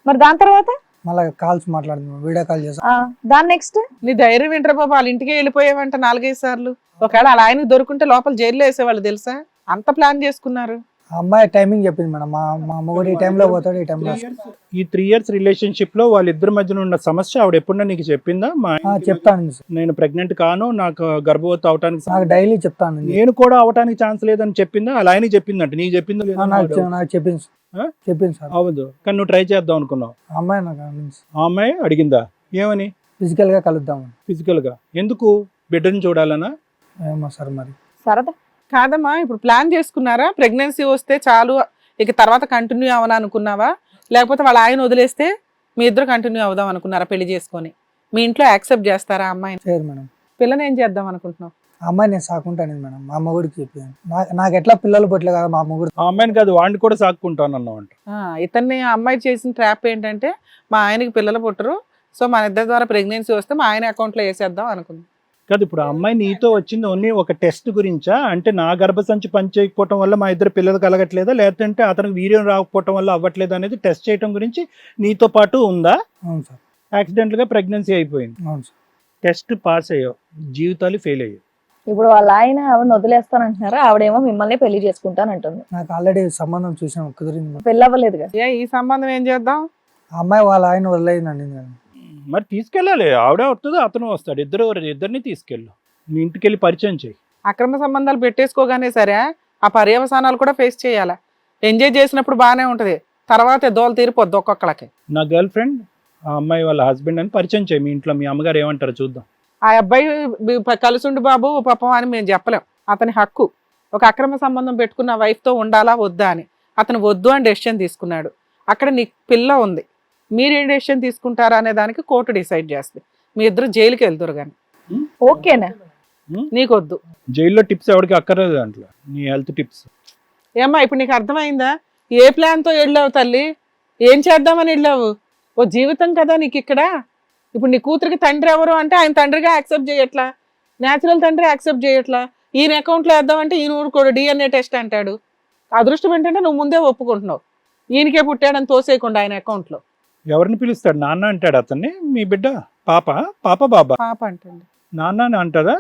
మరి దాని తర్వాత మళ్ళీ కాల్స్ మాట్లాడుతున్నాం, వీడియో కాల్ చేస్తాం. దాని నెక్స్ట్ నీ ధైర్యం ఏంట్రా బాబు, వాళ్ళ ఇంటికే వెళ్ళిపోయావంట 4-5 సార్లు. ఒకవేళ అలా ఆయనకు దొరుకుంటే లోపల జైల్లో వేసేవాళ్ళు తెలుసా? అంత ప్లాన్ చేసుకున్నారు. ఆ అమ్మాయి టైమింగ్ చెప్పింది మేడం, మా మొగుడు ఈ టైంలో పోతాడు, ఈ టైంలో. ఈ 3 years రిలేషన్షిప్ లో వాళ్ళిద్దరి మధ్యన ఉన్న సమస్య ఆవిడ ఎప్పుడన్నా నీకు చెప్పిందా? చెప్తాను సార్, నేను ప్రెగ్నెంట్ కాను, నాకు గర్భవతి అవటానికి నాకు డైలీ చెప్తాను. నేను కూడా అవటానికి ఛాన్స్ లేదని చెప్పిందా? అలా ఆయన చెప్పిందంట, నీకు చెప్పిందా లేదా? నాకు చెప్పింది సార్. చెప్పింది సార్. అవదు, కానీ నువ్వు ట్రై చేద్దాం అనుకున్నావు. ఆ అమ్మాయి నాకు అనిపించింది. ఆ అమ్మాయి అడిగిందా ఏమని? ఫిజికల్ గా కలుద్దామని. ఫిజికల్ గా ఎందుకు? బిడ్డను చూడాలనా? ఏమో సార్ మరి. సరదా కాదమ్మా, ఇప్పుడు ప్లాన్ చేసుకున్నారా? ప్రెగ్నెన్సీ వస్తే చాలు ఇక తర్వాత కంటిన్యూ అవ్వను అనుకున్నావా, లేకపోతే వాళ్ళ ఆయన వదిలేస్తే మీ ఇద్దరు కంటిన్యూ అవుదాం అనుకున్నారా పెళ్లి చేసుకొని? మీ ఇంట్లో యాక్సెప్ట్ చేస్తారా అమ్మాయిని? చేయరు మేడం. పిల్లని ఏం చేద్దాం అనుకుంటున్నావు? ఆ అమ్మాయి నేను సాకుంటాను మేడం, మా మొగుడికి చెప్పాను. నాకు ఎట్లా పిల్లలు పుట్టలే కదా, మా మొగుడు. ఆ అమ్మాయిని కాదు, వాడిని కూడా సాక్కుంటాను అన్నావు అంట. ఇతన్ని ఆ అమ్మాయి చేసిన ట్రాప్ ఏంటంటే మా ఆయనకి పిల్లలు పుట్టరు, సో మన ఇద్దరి ద్వారా ప్రెగ్నెన్సీ వస్తే మా ఆయన అకౌంట్లో వేసేద్దాం అనుకుంది. కాదు, ఇప్పుడు ఆ అమ్మాయి నీతో వచ్చింది ఓన్లీ ఒక టెస్ట్ గురించా? అంటే నా గర్భసంచి పని చేయకపోవటం వల్ల మా ఇద్దరు పిల్లలు కలగట్లేదా, లేదంటే అతనికి వీర్యం రాకపోవటం వల్ల అవ్వట్లేదు అనేది టెస్ట్ చేయడం గురించి నీతో పాటు ఉందా? అవును సార్. యాక్సిడెంట్ గా ప్రెగ్నెన్సీ అయిపోయింది, అవును సార్. టెస్ట్ పాస్ అయ్యావు, జీవితాలు ఫెయిల్ అయ్యావు. ఇప్పుడు వాళ్ళ ఆయన ఆవిడని వదిలేస్తానంటున్నారా? ఆవిడేమో మిమ్మల్ని పెళ్లి చేసుకుంటానంటుంది. నాకు ఆల్రెడీ సంబంధం చూసాం, కుదిరింది మేడం. పెళ్ళి అవ్వలేదుగా. ఈ సంబంధం ఏం చేద్దాం? ఆ అమ్మాయి వాళ్ళ ఆయన వదిలేదండి. మరి తీసుకెళ్ళాలి, ఆవిడే వస్తుంది అతను వస్తాడు, ఇద్దరిని తీసుకెళ్ళు, మీ ఇంటికి వెళ్ళి పరిచయం చేయి. అక్రమ సంబంధాలు పెట్టేసుకోగానే సరే ఆ పర్యవసానాలు కూడా ఫేస్ చేయాలా. ఎంజాయ్ చేసినప్పుడు బాగానే ఉంటది, తర్వాత దోలు తీరిపోద్ది ఒక్కొక్కళ్ళకి. నా గర్ల్ ఫ్రెండ్ ఆ అమ్మాయి వాళ్ళ హస్బెండ్ అని పరిచయం చేయి, మీ ఇంట్లో మీ అమ్మగారు ఏమంటారో చూద్దాం. ఆ అబ్బాయి కలిసుండి బాబు పాపం అని మేము చెప్పలేం, అతని హక్కు. ఒక అక్రమ సంబంధం పెట్టుకున్న వైఫ్తో ఉండాలా వద్దా అని అతను వద్దు అని డెసిషన్ తీసుకున్నాడు. అక్కడ నీకు పిల్ల ఉంది, మీరేం డెసిషన్ తీసుకుంటారా అనే దానికి కోర్టు డిసైడ్ చేస్తుంది. మీ ఇద్దరు జైలుకి వెళ్తారు కానీ ఓకేనా? నీకొద్దు. జైల్లో టిప్స్ ఎవరికి అక్కర్లేదు దాంట్లో, నీ హెల్త్ టిప్స్. ఏమ్మా ఇప్పుడు నీకు అర్థమైందా? ఏ ప్లాన్తో వెళ్ళావు తల్లి? ఏం చేద్దామని వెళ్ళావు? ఓ జీవితం కదా నీకు ఇక్కడ. ఇప్పుడు నీ కూతురికి తండ్రి ఎవరు అంటే ఆయన తండ్రిగా యాక్సెప్ట్ చేయట్లా, న్యాచురల్ తండ్రి యాక్సెప్ట్ చేయట్లా. ఈయన అకౌంట్లో వేద్దామంటే ఈయన ఊరుకోడు, DNA టెస్ట్ అంటాడు. అదృష్టం ఏంటంటే నువ్వు ముందే ఒప్పుకుంటున్నావు, ఈయనకే పుట్టాడని తోసేయకుండా ఆయన అకౌంట్లో. ఎవరిని పిలుస్తాడు? నాన్న అంటాడు అతన్ని. మీ బిడ్డ పాప బాబా పాప అంటండి. నాన్న అని అంటారా?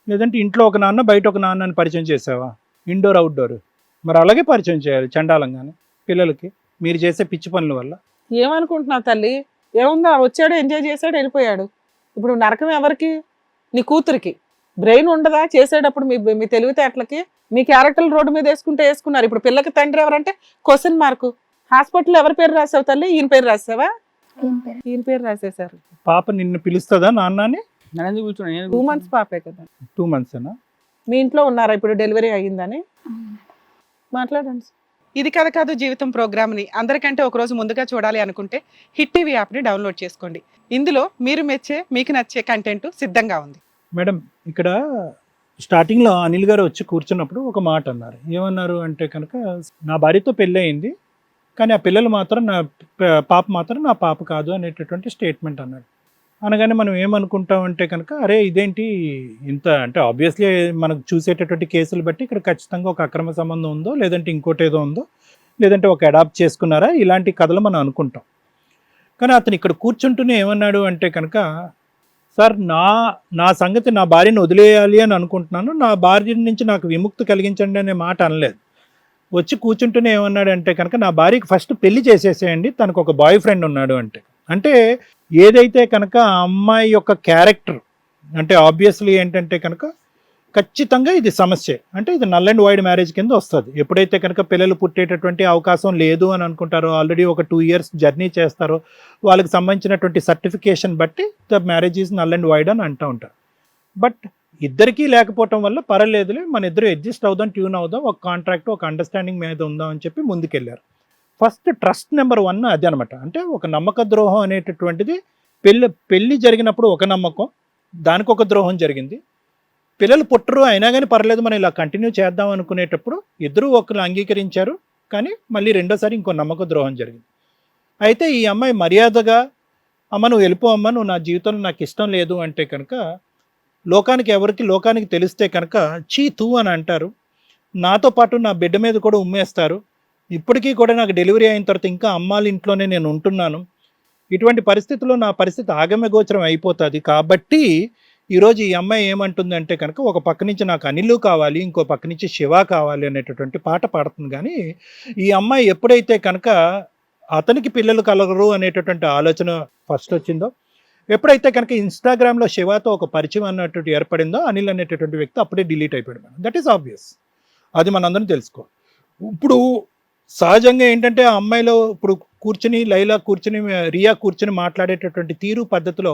లేదంటే ఇంట్లో ఒక నాన్న బయట ఒక నాన్న అని పరిచయం చేసావా? Indoor outdoor. మరి అలాగే పరిచయం చేయాలి చండాలంగానే పిల్లలకి మీరు చేసే పిచ్చి పనుల వల్ల. ఏమనుకుంటున్నావు తల్లి? ఏముందా, వచ్చాడు, ఎంజాయ్ చేశాడు, వెళ్ళిపోయాడు. ఇప్పుడు నరకం ఎవరికి? నీ కూతురికి. బ్రెయిన్ ఉండదా చేసేటప్పుడు? మీ తెలివితేటలకి మీ క్యారెక్టర్లు రోడ్డు మీద వేసుకుంటే వేసుకున్నారు. ఇప్పుడు పిల్లకి తండ్రి ఎవరంటే క్వశ్చన్ మార్కు. హాస్పిటల్ ఎవరి పేరు రాసావు తల్లి? ఈయన పేరు రాసావా? ఏం పేరు? ఈయన పేరు రాసేశారు. పాప నిన్ను పిలుస్తుందా నాన్న అని? నన్ను ఎందుకు కూర్చున్నా? 2 months పాపే కదా. 2 months అనా? మీ ఇంట్లో ఉన్నారా ఇప్పుడు డెలివరీ అయ్యిందని? మాట్లాడండి. ఇది కథ కాదు జీవితం ప్రోగ్రామ్ని అందరికంటే ఒకరోజు ముందుగా చూడాలి అనుకుంటే హిట్ టీవీ యాప్ని డౌన్లోడ్ చేసుకోండి. ఇందులో మీరు మెచ్చే, మీకు నచ్చే కంటెంట్ సిద్ధంగా ఉంది. మేడం ఇక్కడ స్టార్టింగ్లో అనిల్ గారు వచ్చి కూర్చున్నప్పుడు ఒక మాట అన్నారు. ఏమన్నారు అంటే కనుక, నా భార్యతో పెళ్ళి అయింది కానీ ఆ పిల్లలు మాత్రం పాప మాత్రం నా పాప కాదు అనేటటువంటి స్టేట్మెంట్ అన్నాడు. అనగానే మనం ఏమనుకుంటాం అంటే కనుక, అరే ఇదేంటి ఇంత అంటే ఆబ్వియస్లీ మనకు చూసేటటువంటి కేసులు బట్టి ఇక్కడ ఖచ్చితంగా ఒక అక్రమ సంబంధం ఉందో, లేదంటే ఇంకోటి ఏదో ఉందో, లేదంటే ఒక అడాప్ట్ చేసుకున్నారా, ఇలాంటి కథలు మనం అనుకుంటాం. కానీ అతను ఇక్కడ కూర్చుంటూనే ఏమన్నాడు అంటే కనుక, సార్ నా సంగతి నా భార్యను వదిలేయాలి అని అనుకుంటున్నాను, నా భార్య నుంచి నాకు విముక్తి కలిగించండి అనే మాట అనలేదు. వచ్చి కూర్చుంటూనే ఏమన్నాడు అంటే కనుక, నా భార్యకి ఫస్ట్ పెళ్లి చేసేసేయండి, తనకు ఒక బాయ్ ఫ్రెండ్ ఉన్నాడు అంటే ఏదైతే కనుక ఆ అమ్మాయి యొక్క క్యారెక్టర్ అంటే ఆబ్వియస్లీ ఏంటంటే కనుక ఖచ్చితంగా ఇది సమస్య. అంటే ఇది నల్ అండ్ వైడ్ మ్యారేజ్ కింద వస్తుంది. ఎప్పుడైతే కనుక పిల్లలు పుట్టేటటువంటి అవకాశం లేదు అని అనుకుంటారో, ఆల్రెడీ ఒక 2 years జర్నీ చేస్తారో, వాళ్ళకి సంబంధించినటువంటి సర్టిఫికేషన్ బట్టి the marriage is null and wide అని అంటూ ఉంటారు. బట్ ఇద్దరికీ లేకపోవటం వల్ల పర్లేదులే, మన ఇద్దరు అడ్జస్ట్ అవుదాం, ట్యూన్ అవుదాం, ఒక కాంట్రాక్ట్ ఒక అండర్స్టాండింగ్ మీద ఉందాం అని చెప్పి ముందుకెళ్ళారు. ఫస్ట్ ట్రస్ట్ నెంబర్ 1 అది అనమాట. అంటే ఒక నమ్మక ద్రోహం అనేటటువంటిది పెళ్ళి జరిగినప్పుడు ఒక నమ్మకం, దానికి ఒక ద్రోహం జరిగింది. పిల్లలు పుట్టరు అయినా కానీ పర్లేదు మనం ఇలా కంటిన్యూ చేద్దాం అనుకునేటప్పుడు ఇద్దరు ఒకరు అంగీకరించారు, కానీ మళ్ళీ రెండోసారి ఇంకో నమ్మక ద్రోహం జరిగింది. అయితే ఈ అమ్మాయి మర్యాదగా, అమ్మ నువ్వు వెళ్ళిపో, అమ్మ నువ్వు నా జీవితంలో నాకు ఇష్టం లేదు అంటే కనుక, లోకానికి తెలిస్తే కనుక చీ తూ అని అంటారు, నాతో పాటు నా బిడ్డ మీద కూడా ఉమ్మేస్తారు. ఇప్పటికీ కూడా నాకు డెలివరీ అయిన తర్వాత ఇంకా అమ్మాళ్ళ ఇంట్లోనే నేను ఉంటున్నాను. ఇటువంటి పరిస్థితుల్లో నా పరిస్థితి ఆగమ్యగోచరం అయిపోతుంది. కాబట్టి ఈరోజు ఈ అమ్మాయి ఏమంటుందంటే కనుక, ఒక పక్క నుంచి నాకు అనిల్ కావాలి, ఇంకో పక్క నుంచి శివ కావాలి అనేటటువంటి పాట పాడుతుంది. కానీ ఈ అమ్మాయి ఎప్పుడైతే కనుక అతనికి పిల్లలు కలగరు అనేటటువంటి ఆలోచన ఫస్ట్ వచ్చిందో, ఎప్పుడైతే కనుక ఇన్స్టాగ్రామ్లో శివతో ఒక పరిచయం అన్నటువంటి ఏర్పడిందో, అనిల్ అనేటటువంటి వ్యక్తి అప్పుడే డిలీట్ అయిపోయాడు. దట్ ఈస్ ఆబ్వియస్, అది మనందరం తెలుసుకో. ఇప్పుడు సహజంగా ఏంటంటే ఆ అమ్మాయిలో ఇప్పుడు కూర్చుని లైలా కూర్చుని రియా కూర్చుని మాట్లాడేటటువంటి తీరు పద్ధతిలో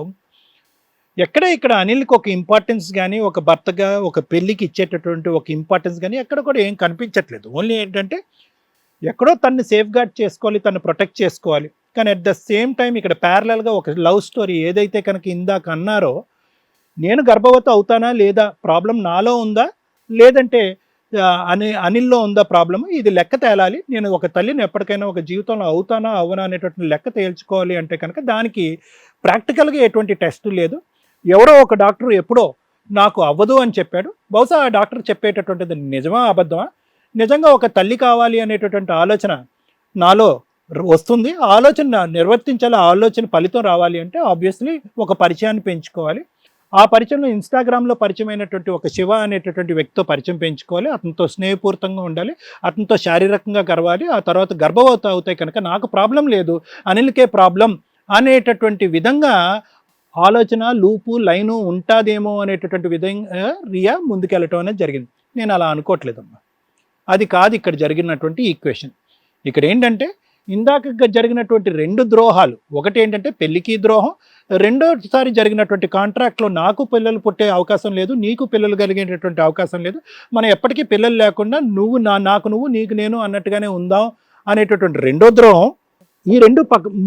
ఇక్కడ అనిల్కి ఒక ఇంపార్టెన్స్ కానీ, ఒక భర్తగా ఒక పెళ్ళికి ఇచ్చేటటువంటి ఒక ఇంపార్టెన్స్ కానీ ఎక్కడ కూడా ఏం కనిపించట్లేదు. ఓన్లీ ఏంటంటే ఎక్కడో తన్ని సేఫ్ గార్డ్ చేసుకోవాలి, తను ప్రొటెక్ట్ చేసుకోవాలి. కానీ అట్ ద సేమ్ టైం ఇక్కడ ప్యారలల్గా ఒక లవ్ స్టోరీ ఏదైతే కనుక ఇందాక అన్నారో, నేను గర్భవతి అవుతానా లేదా, ప్రాబ్లం నాలో ఉందా లేదంటే అనిల్లో ఉందా ప్రాబ్లమ్, ఇది లెక్క తేలాలి. నేను ఒక తల్లిని ఎప్పటికైనా ఒక జీవితంలో అవుతానా అవనా అనేటువంటి లెక్క తేల్చుకోవాలి అంటే కనుక దానికి ప్రాక్టికల్గా ఎటువంటి టెస్ట్ లేదు. ఎవరో ఒక డాక్టర్ ఎప్పుడో నాకు అవ్వదు అని చెప్పాడు. బహుశా ఆ డాక్టర్ చెప్పేటటువంటిది నిజమా అబద్ధమా? నిజంగా ఒక తల్లి కావాలి అనేటటువంటి ఆలోచన నాలో వస్తుంది, ఆ ఆలోచన నిర్వర్తించాలి, ఆ ఆలోచన ఫలితం రావాలి అంటే ఆబ్వియస్లీ ఒక పరిచయాన్ని పెంచుకోవాలి. ఆ పరిచయంలో ఇన్స్టాగ్రామ్లో పరిచయమైనటువంటి ఒక శివ అనేటటువంటి వ్యక్తితో పరిచయం పెంచుకోవాలి, అతనితో స్నేహపూర్తంగా ఉండాలి, అతనితో శారీరకంగా గర్వాలి. ఆ తర్వాత గర్భవతి అవుతాయి కనుక నాకు ప్రాబ్లం లేదు, అనిల్కే ప్రాబ్లం అనేటటువంటి విధంగా ఆలోచన లూపు లైను ఉంటుందేమో అనేటటువంటి విధంగా రియా ముందుకెళ్ళటం అనేది జరిగింది. నేను అలా అనుకోవట్లేదమ్మా, అది కాదు ఇక్కడ జరిగినటువంటి ఈక్వేషన్. ఇక్కడ ఏంటంటే ఇందాక జరిగినటువంటి 2 ద్రోహాలు, ఒకటి ఏంటంటే పెళ్లికి ద్రోహం, రెండోసారి జరిగినటువంటి కాంట్రాక్ట్లో నాకు పిల్లలు పుట్టే అవకాశం లేదు, నీకు పిల్లలు కలిగేటటువంటి అవకాశం లేదు, మనం ఎప్పటికీ పిల్లలు లేకుండా నువ్వు నాకు నువ్వు నీకు నేను అన్నట్టుగానే ఉందాం అనేటటువంటి రెండో ద్రోహం. ఈ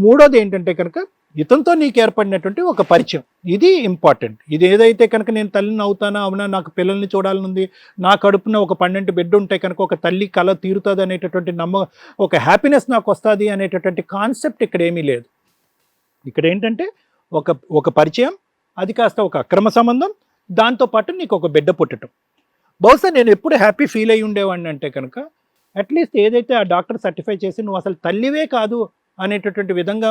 మూడోది ఏంటంటే కనుక ఇతనితో నీకు ఏర్పడినటువంటి ఒక పరిచయం, ఇది ఇంపార్టెంట్. ఇది ఏదైతే కనుక నేను తల్లిని అవుతానా అవునా, నాకు పిల్లల్ని చూడాలనుంది, నా కడుపున ఒక 12 బిడ్డ ఉంటే కనుక ఒక తల్లి కళ తీరుతుంది అనేటటువంటి ఒక హ్యాపీనెస్ నాకు వస్తుంది అనేటటువంటి కాన్సెప్ట్ ఇక్కడ ఏమీ లేదు. ఇక్కడ ఏంటంటే ఒక పరిచయం, అది కాస్త ఒక అక్రమ సంబంధం, దాంతోపాటు నీకు ఒక బిడ్డ పుట్టడం. బహుశా నేను ఎప్పుడు హ్యాపీ ఫీల్ అయ్యి ఉండేవాడిని అంటే కనుక అట్లీస్ట్ ఏదైతే ఆ డాక్టర్ సర్టిఫై చేసి నువ్వు అసలు తల్లివే కాదు అనేటటువంటి విధంగా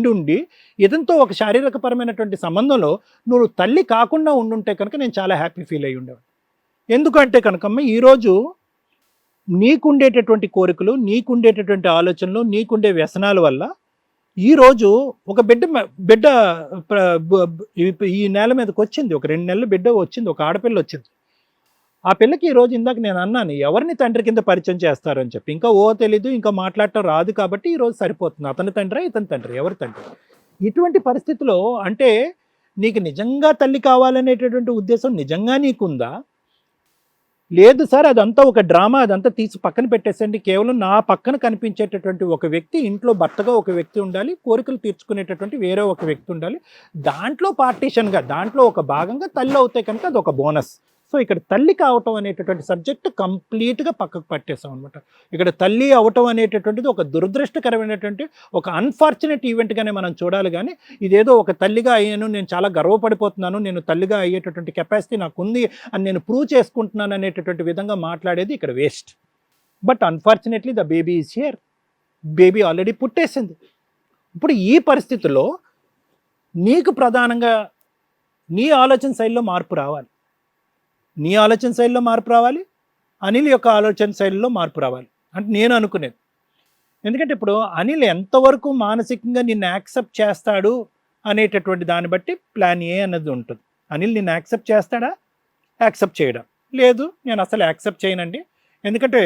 ఉండి ఇదంతో ఒక శారీరకపరమైనటువంటి సంబంధంలో నువ్వు తల్లి కాకుండా ఉండుంటే కనుక నేను చాలా హ్యాపీ ఫీల్ అయ్యి ఉండేవాడు. ఎందుకంటే కనుకమ్మ ఈరోజు నీకుండేటటువంటి కోరికలు, నీకుండేటటువంటి ఆలోచనలు, నీకుండే వ్యసనాల వల్ల ఈరోజు ఒక బిడ్డ ఈ నేల మీదకి వచ్చింది. ఒక 2 నెలల బిడ్డ వచ్చింది, ఒక ఆడపిల్ల వచ్చింది. ఆ పిల్లకి ఈరోజు ఇందాక నేను అన్నాను, ఎవరిని తండ్రి కింద పరిచయం చేస్తారు అని చెప్పి. ఇంకా తెలీదు, ఇంకా మాట్లాడటం రాదు, కాబట్టి ఈరోజు సరిపోతుంది. అతని తండ్రి, ఇతని తండ్రి, ఎవరి తండ్రి? ఇటువంటి పరిస్థితిలో అంటే నీకు నిజంగా తల్లి కావాలనేటటువంటి ఉద్దేశం నిజంగా నీకుందా? లేదు సార్, అదంతా ఒక డ్రామా, అదంతా తీసి పక్కన పెట్టేసండి. కేవలం నా పక్కన కనిపించేటటువంటి ఒక వ్యక్తి, ఇంట్లో భర్తగా ఒక వ్యక్తి ఉండాలి, కోరికలు తీర్చుకునేటటువంటి వేరే ఒక వ్యక్తి ఉండాలి. దాంట్లో పార్టీషన్గా, దాంట్లో ఒక భాగంగా తల్లి అవుతే కనుక అది ఒక బోనస్. సో ఇక్కడ తల్లి కావటం అనేటటువంటి సబ్జెక్ట్ కంప్లీట్గా పక్కకు పట్టేసాం అనమాట. ఇక్కడ తల్లి అవటం అనేటటువంటిది ఒక దురదృష్టకరమైనటువంటి, ఒక అన్ఫార్చునేట్ ఈవెంట్గానే మనం చూడాలి. కానీ ఇదేదో ఒక తల్లిగా అయ్యాను, నేను చాలా గర్వపడిపోతున్నాను, నేను తల్లిగా అయ్యేటటువంటి కెపాసిటీ నాకు ఉంది అని నేను ప్రూవ్ చేసుకుంటున్నాను అనేటటువంటి విధంగా మాట్లాడేది ఇక్కడ waste. But unfortunately the baby is here. Baby already పుట్టేసింది. ఇప్పుడు ఈ పరిస్థితుల్లో నీకు ప్రధానంగా నీ ఆలోచన శైలిలో మార్పు రావాలి. నీ ఆలోచన శైలిలో మార్పు రావాలి, అనిల్ యొక్క ఆలోచన శైలిలో మార్పు రావాలి అంటే నేను అనుకునేది. ఎందుకంటే ఇప్పుడు అనిల్ ఎంతవరకు మానసికంగా నిన్ను యాక్సెప్ట్ చేస్తాడు అనేటటువంటి దాన్ని బట్టి ప్లాన్ ఏ అన్నది ఉంటుంది. అనిల్ నిన్ను యాక్సెప్ట్ చేస్తాడా, యాక్సెప్ట్ చేయడా? లేదు, నేను అసలు యాక్సెప్ట్ చేయనండి. ఎందుకంటే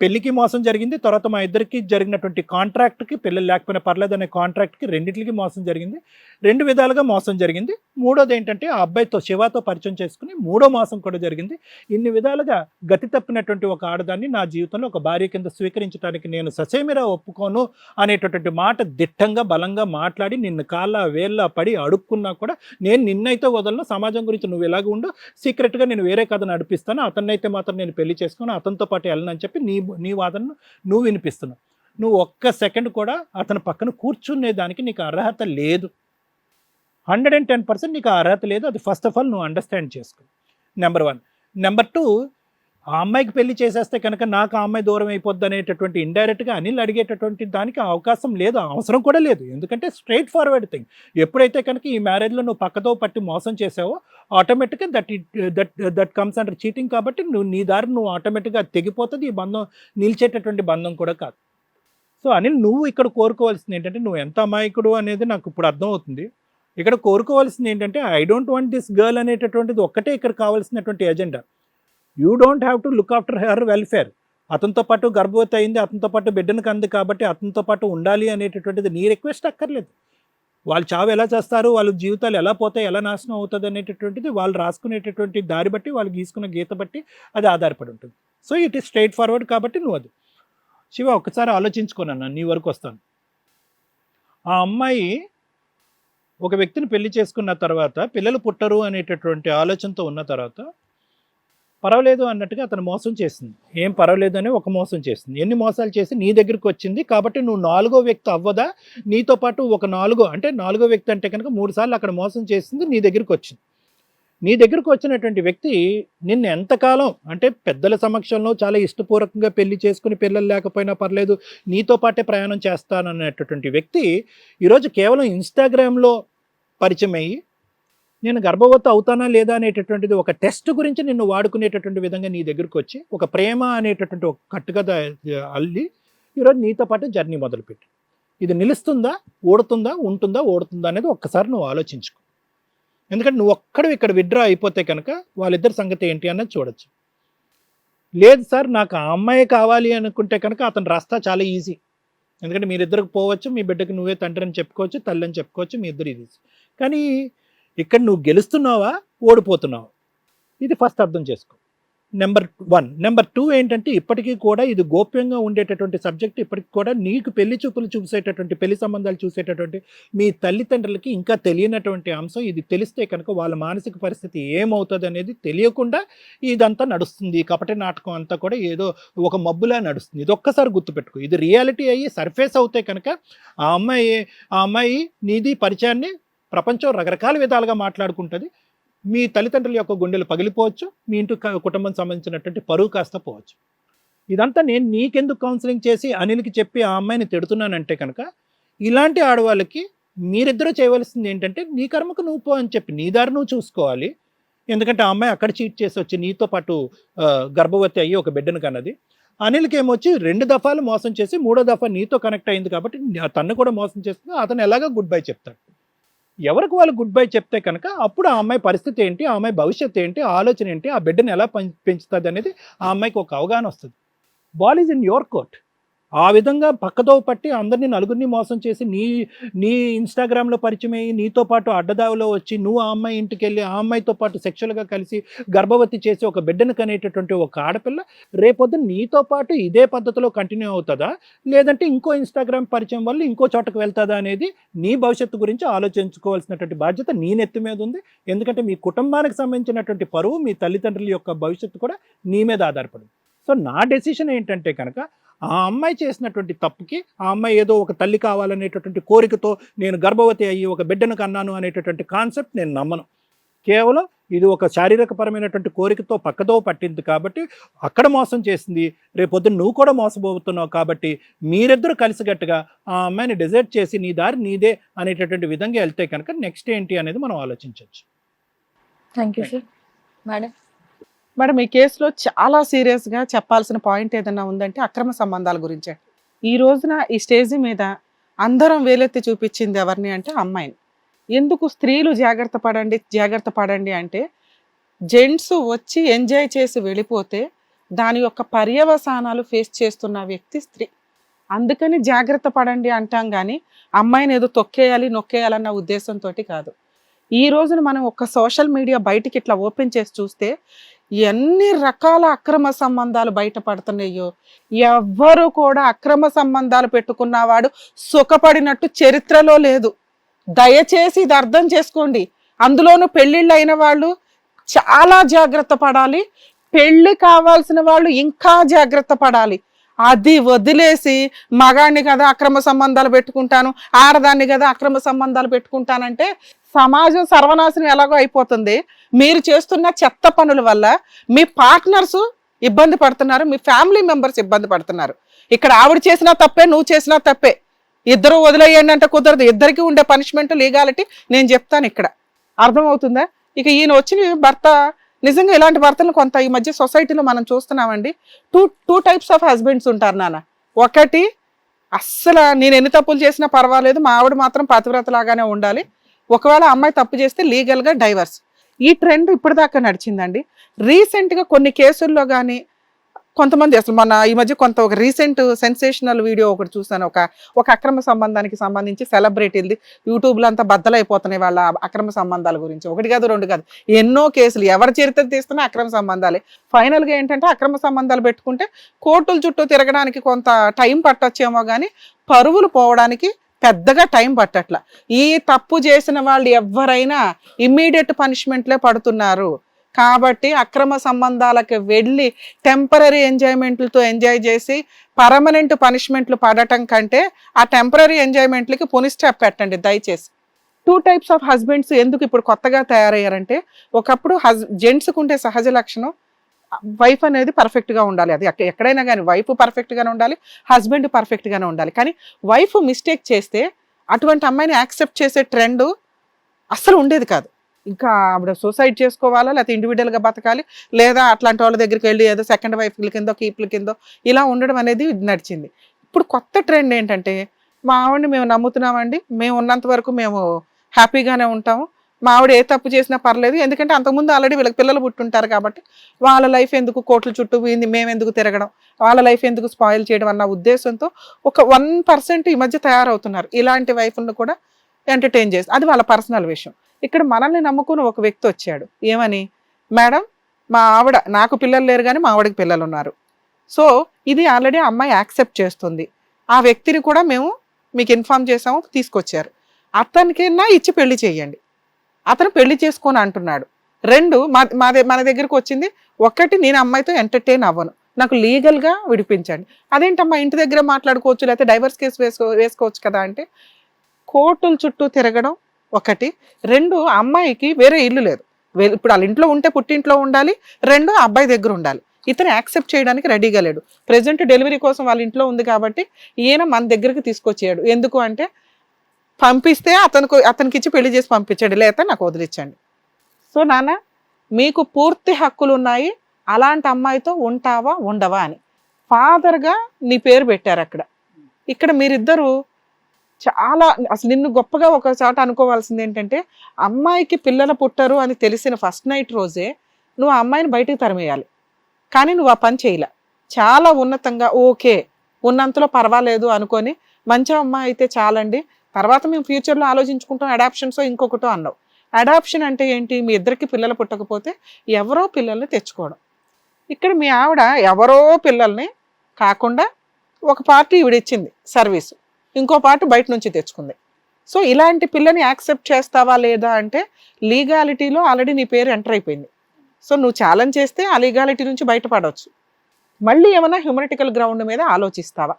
పెళ్ళికి మోసం జరిగింది, తర్వాత మా ఇద్దరికి జరిగినటువంటి కాంట్రాక్ట్కి, పిల్లలు లేకపోయినా పర్లేదు అనే కాంట్రాక్ట్కి, రెండింటికి మోసం జరిగింది. 2 విధాలుగా మోసం జరిగింది. మూడోది ఏంటంటే ఆ అబ్బాయితో, శివాతో పరిచయం చేసుకుని మూడో మోసం కూడా జరిగింది. ఇన్ని విధాలుగా గతి తప్పినటువంటి ఒక ఆడదాన్ని నా జీవితంలో ఒక భార్య కింద స్వీకరించడానికి నేను ససేమిరా ఒప్పుకోను అనేటటువంటి మాట దిట్టంగా బలంగా మాట్లాడి నిన్ను కాళ్ళ వేళ్ళ పడి అడుక్కున్నా కూడా నేను నిన్నైతే వదలను, సమాజం గురించి నువ్వు ఎలాగ ఉండు, సీక్రెట్గా నేను వేరే కథ నడిపిస్తాను, అతన్నైతే మాత్రం నేను పెళ్లి చేసుకుని అతనితో పాటు వెళ్ళనని చెప్పి నీ వాదనను నువ్వు వినిపిస్తున్నావు. నువ్వు ఒక్క సెకండ్ కూడా అతని పక్కన కూర్చునే దానికి నీకు అర్హత లేదు. 110% నీకు ఆ అర్హత లేదు. అది ఫస్ట్ ఆఫ్ ఆల్ నువ్వు అండర్స్టాండ్ చేసుకో. నెంబర్ 1. నెంబర్ 2, ఆ అమ్మాయికి పెళ్లి చేసేస్తే కనుక నాకు ఆ అమ్మాయి దూరం అయిపోద్ది అనేటటువంటి ఇండైరెక్ట్గా అనిల్ అడిగేటటువంటి దానికి అవకాశం లేదు, అవసరం కూడా లేదు. ఎందుకంటే స్ట్రైట్ ఫార్వర్డ్ థింగ్. ఎప్పుడైతే కనుక ఈ మ్యారేజ్లో నువ్వు పక్కతో పట్టి మోసం చేసావో ఆటోమేటిక్గా దట్ కమ్స్ అండర్ చీటింగ్. కాబట్టి నువ్వు నీ దారి నువ్వు ఆటోమేటిక్గా తెగిపోతుంది. ఈ బంధం నిలిచేటటువంటి బంధం కూడా కాదు. సో అనిల్, నువ్వు ఇక్కడ కోరుకోవాల్సింది ఏంటంటే, నువ్వు ఎంత అమాయకుడు అనేది నాకు ఇప్పుడు అర్థమవుతుంది. ఇక్కడ కోరుకోవాల్సింది ఏంటంటే, I don't want this girl అనేటటువంటిది ఒక్కటే ఇక్కడ కావాల్సినటువంటి agenda. You don't have to look after her welfare. అతనితో పాటు గర్భవతి అయింది, అతనితో పాటు బిడ్డను కంది, కాబట్టి అతనితో పాటు ఉండాలి అనేటటువంటిది నీ రిక్వెస్ట్ అక్కర్లేదు. వాళ్ళు చావు ఎలా చేస్తారు, వాళ్ళ జీవితాలు ఎలా పోతాయి, ఎలా నాశనం అవుతుంది అనేటటువంటిది వాళ్ళు రాసుకునేటటువంటి దారి బట్టి, వాళ్ళు గీసుకున్న గీత బట్టి అది ఆధారపడి ఉంటుంది. So it is straight forward. కాబట్టి నువ్వు అది శివ ఒక్కసారి ఆలోచించుకోనన్నా, నీ వరకు వస్తాను. ఆ అమ్మాయి ఒక వ్యక్తిని పెళ్లి చేసుకున్న తర్వాత పిల్లలు పుట్టరు అనేటటువంటి ఆలోచనతో ఉన్న తర్వాత పర్వాలేదు అన్నట్టుగా అతను మోసం చేసింది. ఏం పర్వాలేదు అని ఒక మోసం చేసింది. ఎన్ని మోసాలు చేసి నీ దగ్గరికి వచ్చింది. కాబట్టి నువ్వు 4వ వ్యక్తి అవ్వదా? నీతో పాటు ఒక 4వ వ్యక్తి అంటే కనుక 3 సార్లు అక్కడ మోసం చేసింది, నీ దగ్గరికి వచ్చింది. నీ దగ్గరకు వచ్చినటువంటి వ్యక్తి నిన్ను ఎంతకాలం అంటే పెద్దల సమక్షంలో చాలా ఇష్టపూర్వకంగా పెళ్లి చేసుకుని పిల్లలు లేకపోయినా పర్లేదు నీతో పాటే ప్రయాణం చేస్తాననేటటువంటి వ్యక్తి ఈరోజు కేవలం ఇన్స్టాగ్రామ్లో పరిచయం అయ్యి నేను గర్భవతి అవుతానా లేదా అనేటటువంటిది ఒక టెస్ట్ గురించి నిన్ను వాడుకునేటటువంటి విధంగా నీ దగ్గరకు వచ్చి ఒక ప్రేమ అనేటటువంటి ఒక కట్టుకథ అల్లి ఈరోజు నీతో పాటు జర్నీ మొదలుపెట్టి ఇది నిలుస్తుందా, ఉంటుందా అనేది ఒక్కసారి నువ్వు ఆలోచించుకో. ఎందుకంటే నువ్వు ఒక్కడు ఇక్కడ విత్డ్రా అయిపోతే కనుక వాళ్ళిద్దరి సంగతి ఏంటి అన్నది చూడొచ్చు. లేదు సార్, నాకు ఆ అమ్మాయి కావాలి అనుకుంటే కనుక అతని రాస్తా చాలా ఈజీ. ఎందుకంటే మీరిద్దరికి పోవచ్చు, మీ బిడ్డకి నువ్వే తండ్రి అని చెప్పుకోవచ్చు, తల్లి అని చెప్పుకోవచ్చు, మీ ఇద్దరు ఇది. కానీ ఇక్కడ నువ్వు గెలుస్తున్నావా, ఓడిపోతున్నావా, ఇది ఫస్ట్ అర్థం చేసుకో. నెంబర్ 1. నెంబర్ 2 ఏంటంటే ఇప్పటికీ కూడా ఇది గోప్యంగా ఉండేటటువంటి సబ్జెక్ట్. ఇప్పటికి కూడా నీకు పెళ్లి చూపులు చూసేటటువంటి, పెళ్లి సంబంధాలు చూసేటటువంటి మీ తల్లిదండ్రులకి ఇంకా తెలియనటువంటి అంశం. ఇది తెలిస్తే కనుక వాళ్ళ మానసిక పరిస్థితి ఏమవుతుంది అనేది తెలియకుండా ఇదంతా నడుస్తుంది. కపట నాటకం అంతా కూడా ఏదో ఒక మబ్బులా నడుస్తుంది. ఇది ఒక్కసారి గుర్తుపెట్టుకో. ఇది రియాలిటీ అయ్యి సర్ఫేస్ అవుతే కనుక ఆ అమ్మాయి నీది పరిచయాన్ని ప్రపంచం రకరకాల విధాలుగా మాట్లాడుకుంటుంది. మీ తల్లిదండ్రుల యొక్క గుండెలు పగిలిపోవచ్చు, మీ ఇంటి కుటుంబం సంబంధించినటువంటి పరువు కాస్త పోవచ్చు. ఇదంతా నేను నీకెందుకు కౌన్సిలింగ్ చేసి అనిల్కి చెప్పి ఆ అమ్మాయిని తిడుతున్నానంటే కనుక ఇలాంటి ఆడవాళ్ళకి మీరిద్దరూ చేయవలసింది ఏంటంటే నీ కర్మకు నువ్వు పో అని చెప్పి నీ దారి నువ్వు చూసుకోవాలి. ఎందుకంటే ఆ అమ్మాయి అక్కడ చీట్ చేసి వచ్చి నీతో పాటు గర్భవతి అయ్యి ఒక బిడ్డను కన్నది. అనిల్కి ఏమొచ్చి 2 దఫాలు మోసం చేసి 3వ దఫా నీతో కనెక్ట్ అయింది కాబట్టి తన్ను కూడా మోసం చేస్తుంది, అతను ఎలాగో గుడ్ బై చెప్తాడు. ఎవరికి వాళ్ళు గుడ్ బై చెప్తే కనుక అప్పుడు ఆ అమ్మాయి పరిస్థితి ఏంటి, ఆ అమ్మాయి భవిష్యత్తు ఏంటి, ఆలోచన ఏంటి, ఆ బిడ్డను ఎలా పెంచుతుంది అనేది ఆ అమ్మాయికి ఒక అవగాహన వస్తుంది. Ball is in your court. ఆ విధంగా పక్కదో పట్టి అందరినీ నలుగురిని మోసం చేసి నీ ఇన్స్టాగ్రామ్లో పరిచయం అయ్యి నీతో పాటు అడ్డదావిలో వచ్చి నువ్వు ఆ అమ్మాయి ఇంటికి వెళ్ళి ఆ అమ్మాయితో పాటు సెక్షువల్గా కలిసి గర్భవతి చేసి ఒక బిడ్డను కనేటటువంటి ఒక ఆడపిల్ల రేపొద్దున నీతో పాటు ఇదే పద్ధతిలో కంటిన్యూ అవుతుందా, లేదంటే ఇంకో ఇన్స్టాగ్రామ్ పరిచయం వల్ల ఇంకో చోటకు వెళ్తుందా అనేది నీ భవిష్యత్తు గురించి ఆలోచించుకోవాల్సినటువంటి బాధ్యత నీ నెత్తి మీద ఉంది. ఎందుకంటే మీ కుటుంబానికి సంబంధించినటువంటి పరువు, మీ తల్లిదండ్రుల యొక్క భవిష్యత్తు కూడా నీ మీద ఆధారపడింది. సో నా డెసిషన్ ఏంటంటే కనుక ఆ అమ్మాయి చేసినటువంటి తప్పుకి ఆ అమ్మాయి ఏదో ఒక తల్లి కావాలనేటటువంటి కోరికతో నేను గర్భవతి అయ్యి ఒక బిడ్డను కన్నాను అనేటటువంటి కాన్సెప్ట్ నేను నమ్మను. కేవలం ఇది ఒక శారీరకపరమైనటువంటి కోరికతో పక్కదో పట్టింది కాబట్టి అక్కడ మోసం చేసింది, రేపొద్దున నువ్వు కూడా మోసపోతున్నావు కాబట్టి మీరిద్దరూ కలిసికట్టుగా ఆ అమ్మాయిని డిజైడ్ చేసి నీ దారి నీదే అనేటటువంటి విధంగా వెళ్తే కనుక నెక్స్ట్ ఏంటి అనేది మనం ఆలోచించవచ్చు. Thank you sir. Madam, madam ఈ కేసులో చాలా సీరియస్గా చెప్పాల్సిన పాయింట్ ఏదైనా ఉందంటే అక్రమ సంబంధాల గురించే. ఈ రోజున ఈ స్టేజ్ మీద అందరం వేలెత్తి చూపించింది ఎవరిని అంటే అమ్మాయిని. ఎందుకు స్త్రీలు జాగ్రత్త పడండి అంటే జెంట్స్ వచ్చి ఎంజాయ్ చేసి వెళ్ళిపోతే దాని యొక్క పర్యవసానాలు ఫేస్ చేస్తున్న వ్యక్తి స్త్రీ. అందుకని జాగ్రత్త పడండి అంటాం కానీ అమ్మాయిని ఏదో నొక్కేయాలన్న ఉద్దేశంతో కాదు. ఈ రోజున మనం ఒక సోషల్ మీడియా బయటికి ఇట్లా ఓపెన్ చేసి చూస్తే ఎన్ని రకాల అక్రమ సంబంధాలు బయటపడుతున్నాయో. ఎవ్వరు కూడా అక్రమ సంబంధాలు పెట్టుకున్నవాడు సుఖపడినట్టు చరిత్రలో లేదు. దయచేసి ఇది అర్థం చేసుకోండి. అందులోనూ పెళ్ళిళ్ళు అయిన వాళ్ళు చాలా జాగ్రత్త పడాలి, పెళ్ళి కావాల్సిన వాళ్ళు ఇంకా జాగ్రత్త పడాలి. అది వదిలేసి మగాడిని కదా అక్రమ సంబంధాలు పెట్టుకుంటాను, ఆడదాన్ని కదా అక్రమ సంబంధాలు పెట్టుకుంటానంటే సమాజం సర్వనాశనం ఎలాగో అయిపోతుంది. మీరు చేస్తున్న చెత్త పనుల వల్ల మీ పార్ట్నర్స్ ఇబ్బంది పడుతున్నారు, మీ ఫ్యామిలీ మెంబర్స్ ఇబ్బంది పడుతున్నారు. ఇక్కడ ఆవిడ చేసినా తప్పే, నువ్వు చేసినా తప్పే. ఇద్దరు వదిలేయండి అంటే కుదరదు. ఇద్దరికి ఉండే పనిష్మెంట్ లీగాలిటీ నేను చెప్తాను ఇక్కడ. అర్థమవుతుందా? ఇక ఈయన వచ్చిన భర్త నిజంగా ఇలాంటి భర్తలు కొంత ఈ మధ్య సొసైటీలో మనం చూస్తున్నామండి. టూ టైప్స్ ఆఫ్ హస్బెండ్స్ ఉంటారు నాన్న. ఒకటి అస్సలు నేను ఎన్ని తప్పులు చేసినా పర్వాలేదు, మా ఆవిడ మాత్రం పతివ్రతలాగానే ఉండాలి, ఒకవేళ అమ్మాయి తప్పు చేస్తే లీగల్గా డైవర్స్. ఈ ట్రెండ్ ఇప్పటిదాకా నడిచిందండి. రీసెంట్గా కొన్ని కేసుల్లో కానీ కొంతమంది అసలు మన ఈ మధ్య ఒక రీసెంట్ సెన్సేషనల్ వీడియో ఒకటి చూసాను. ఒక అక్రమ సంబంధానికి సంబంధించి సెలబ్రిటీలది యూట్యూబ్లో అంతా బద్దలైపోతున్నాయి వాళ్ళ అక్రమ సంబంధాల గురించి. ఒకటి కాదు, రెండు కాదు, ఎన్నో కేసులు. ఎవరి చరిత్ర తీస్తున్నా అక్రమ సంబంధాలే. ఫైనల్గా ఏంటంటే అక్రమ సంబంధాలు పెట్టుకుంటే కోర్టుల చుట్టూ తిరగడానికి కొంత టైం పట్టొచ్చేమో కానీ పరువులు పోవడానికి పెద్దగా టైం పట్టట్ల. ఈ తప్పు చేసిన వాళ్ళు ఎవరైనా ఇమ్మీడియట్ పనిష్మెంట్లే పడుతున్నారు. కాబట్టి అక్రమ సంబంధాలకు వెళ్ళి టెంపరీ ఎంజాయ్మెంట్లతో ఎంజాయ్ చేసి పర్మనెంట్ పనిష్మెంట్లు పడటం కంటే ఆ టెంపరీ ఎంజాయ్మెంట్లకి పుని స్టాప్ పెట్టండి దయచేసి. 2 టైప్స్ ఆఫ్ హస్బెండ్స్ ఎందుకు ఇప్పుడు కొత్తగా తయారయ్యారంటే, ఒకప్పుడు జెంట్స్కి ఉండే సహజ లక్షణం వైఫ్ అనేది పర్ఫెక్ట్గా ఉండాలి. అది ఎక్కడైనా కానీ వైఫ్ పర్ఫెక్ట్గానే ఉండాలి, హస్బెండ్ పర్ఫెక్ట్గానే ఉండాలి. కానీ వైఫ్ మిస్టేక్ చేస్తే అటువంటి అమ్మాయిని యాక్సెప్ట్ చేసే ట్రెండ్ అస్సలు ఉండేది కాదు. ఇంకా ఆవిడ సూసైడ్ చేసుకోవాలా, లేకపోతే ఇండివిజువల్గా బతకాలి, లేదా అట్లాంటి వాళ్ళ దగ్గరికి వెళ్ళి ఏదో సెకండ్ వైఫ్ల కిందో కీప్ల కిందో ఇలా ఉండడం అనేది నడిచింది. ఇప్పుడు కొత్త ట్రెండ్ ఏంటంటే, మా ఆవిడని మేము నమ్ముతున్నామండి, మేము ఉన్నంత వరకు మేము హ్యాపీగానే ఉంటాము, మా ఆవిడ ఏ తప్పు చేసినా పర్లేదు, ఎందుకంటే అంతకుముందు ఆల్రెడీ వీళ్ళకి పిల్లలు పుట్టుంటారు కాబట్టి వాళ్ళ లైఫ్ ఎందుకు కోట్ల చుట్టూ మేము ఎందుకు తిరగడం, వాళ్ళ లైఫ్ ఎందుకు స్పాయిల్ చేయడం అన్న ఉద్దేశంతో ఒక 1% ఈ మధ్య తయారవుతున్నారు. ఇలాంటి వైఫ్లను కూడా ఎంటర్టైన్ చేసి, అది వాళ్ళ పర్సనల్ విషయం. ఇక్కడ మనల్ని నమ్ముకుని ఒక వ్యక్తి వచ్చాడు. ఏమని, మేడం మా ఆవిడ, నాకు పిల్లలు లేరు కానీ మా ఆవిడకి పిల్లలు ఉన్నారు, సో ఇది ఆల్రెడీ అమ్మాయి యాక్సెప్ట్ చేస్తుంది, ఆ వ్యక్తిని కూడా మేము మీకు ఇన్ఫార్మ్ చేసాము, తీసుకొచ్చారు, అతనికైనా ఇచ్చి పెళ్లి చేయండి, అతను పెళ్లి చేసుకొని అంటున్నాడు. 2 మన దగ్గరకు వచ్చింది, ఒకటి నేను అమ్మాయితో ఎంటర్టైన్ అవ్వను, నాకు లీగల్గా విడిపించండి. అదేంటమ్మా ఇంటి దగ్గర మాట్లాడుకోవచ్చు, లేకపోతే డైవర్స్ కేసు వేసుకోవచ్చు కదా అంటే, కోర్టుల చుట్టూ తిరగడం ఒకటి, 2 అమ్మాయికి వేరే ఇల్లు లేదు, ఇప్పుడు వాళ్ళ ఇంట్లో ఉంటే పుట్టింట్లో ఉండాలి, 2 అబ్బాయి దగ్గర ఉండాలి. ఇతను యాక్సెప్ట్ చేయడానికి రెడీగా లేడు. ప్రెజెంట్ డెలివరీ కోసం వాళ్ళ ఇంట్లో ఉంది కాబట్టి ఈయన మన దగ్గరికి తీసుకొచ్చాడు. ఎందుకు అంటే, పంపిస్తే అతనికి ఇచ్చి పెళ్లి చేసి పంపించాడు, లేకపోతే నాకు వదిలించండి. సో నాన్న మీకు పూర్తి హక్కులు ఉన్నాయి, అలాంటి అమ్మాయితో ఉంటావా ఉండవా అని. ఫాదర్గా నీ పేరు పెట్టారు అక్కడ. ఇక్కడ మీరిద్దరు చాలా అసలు నిన్ను గొప్పగా ఒక చోట అనుకోవాల్సింది ఏంటంటే, అమ్మాయికి పిల్లలు పుట్టరు అని తెలిసిన ఫస్ట్ నైట్ రోజే నువ్వు ఆ అమ్మాయిని బయటకు తరిమేయాలి. కానీ నువ్వు ఆ పని చేయలే. చాలా ఉన్నతంగా ఓకే ఉన్నంతలో పర్వాలేదు అనుకొని మంచి అమ్మాయి అయితే చాలండి, తర్వాత మేము ఫ్యూచర్లో ఆలోచించుకుంటాం అడాప్షన్సో ఇంకొకటో అన్నావు. అడాప్షన్ అంటే ఏంటి? మీ ఇద్దరికి పిల్లలు పుట్టకపోతే ఎవరో పిల్లల్ని తెచ్చుకోవడం. ఇక్కడ మీ ఆవిడ ఎవరో పిల్లల్ని కాకుండా ఒక పార్టీ ఈవిడిచ్చింది సర్వీసు, ఇంకో పార్టీ బయట నుంచి తెచ్చుకుంది. సో ఇలాంటి పిల్లని యాక్సెప్ట్ చేస్తావా లేదా అంటే లీగాలిటీలో ఆల్రెడీ నీ పేరు ఎంటర్ అయిపోయింది. సో నువ్వు ఛాలెంజ్ చేస్తే ఆ లీగాలిటీ నుంచి బయటపడవచ్చు. మళ్ళీ ఏమైనా హ్యూమనిటికల్ గ్రౌండ్ మీద ఆలోచిస్తావా?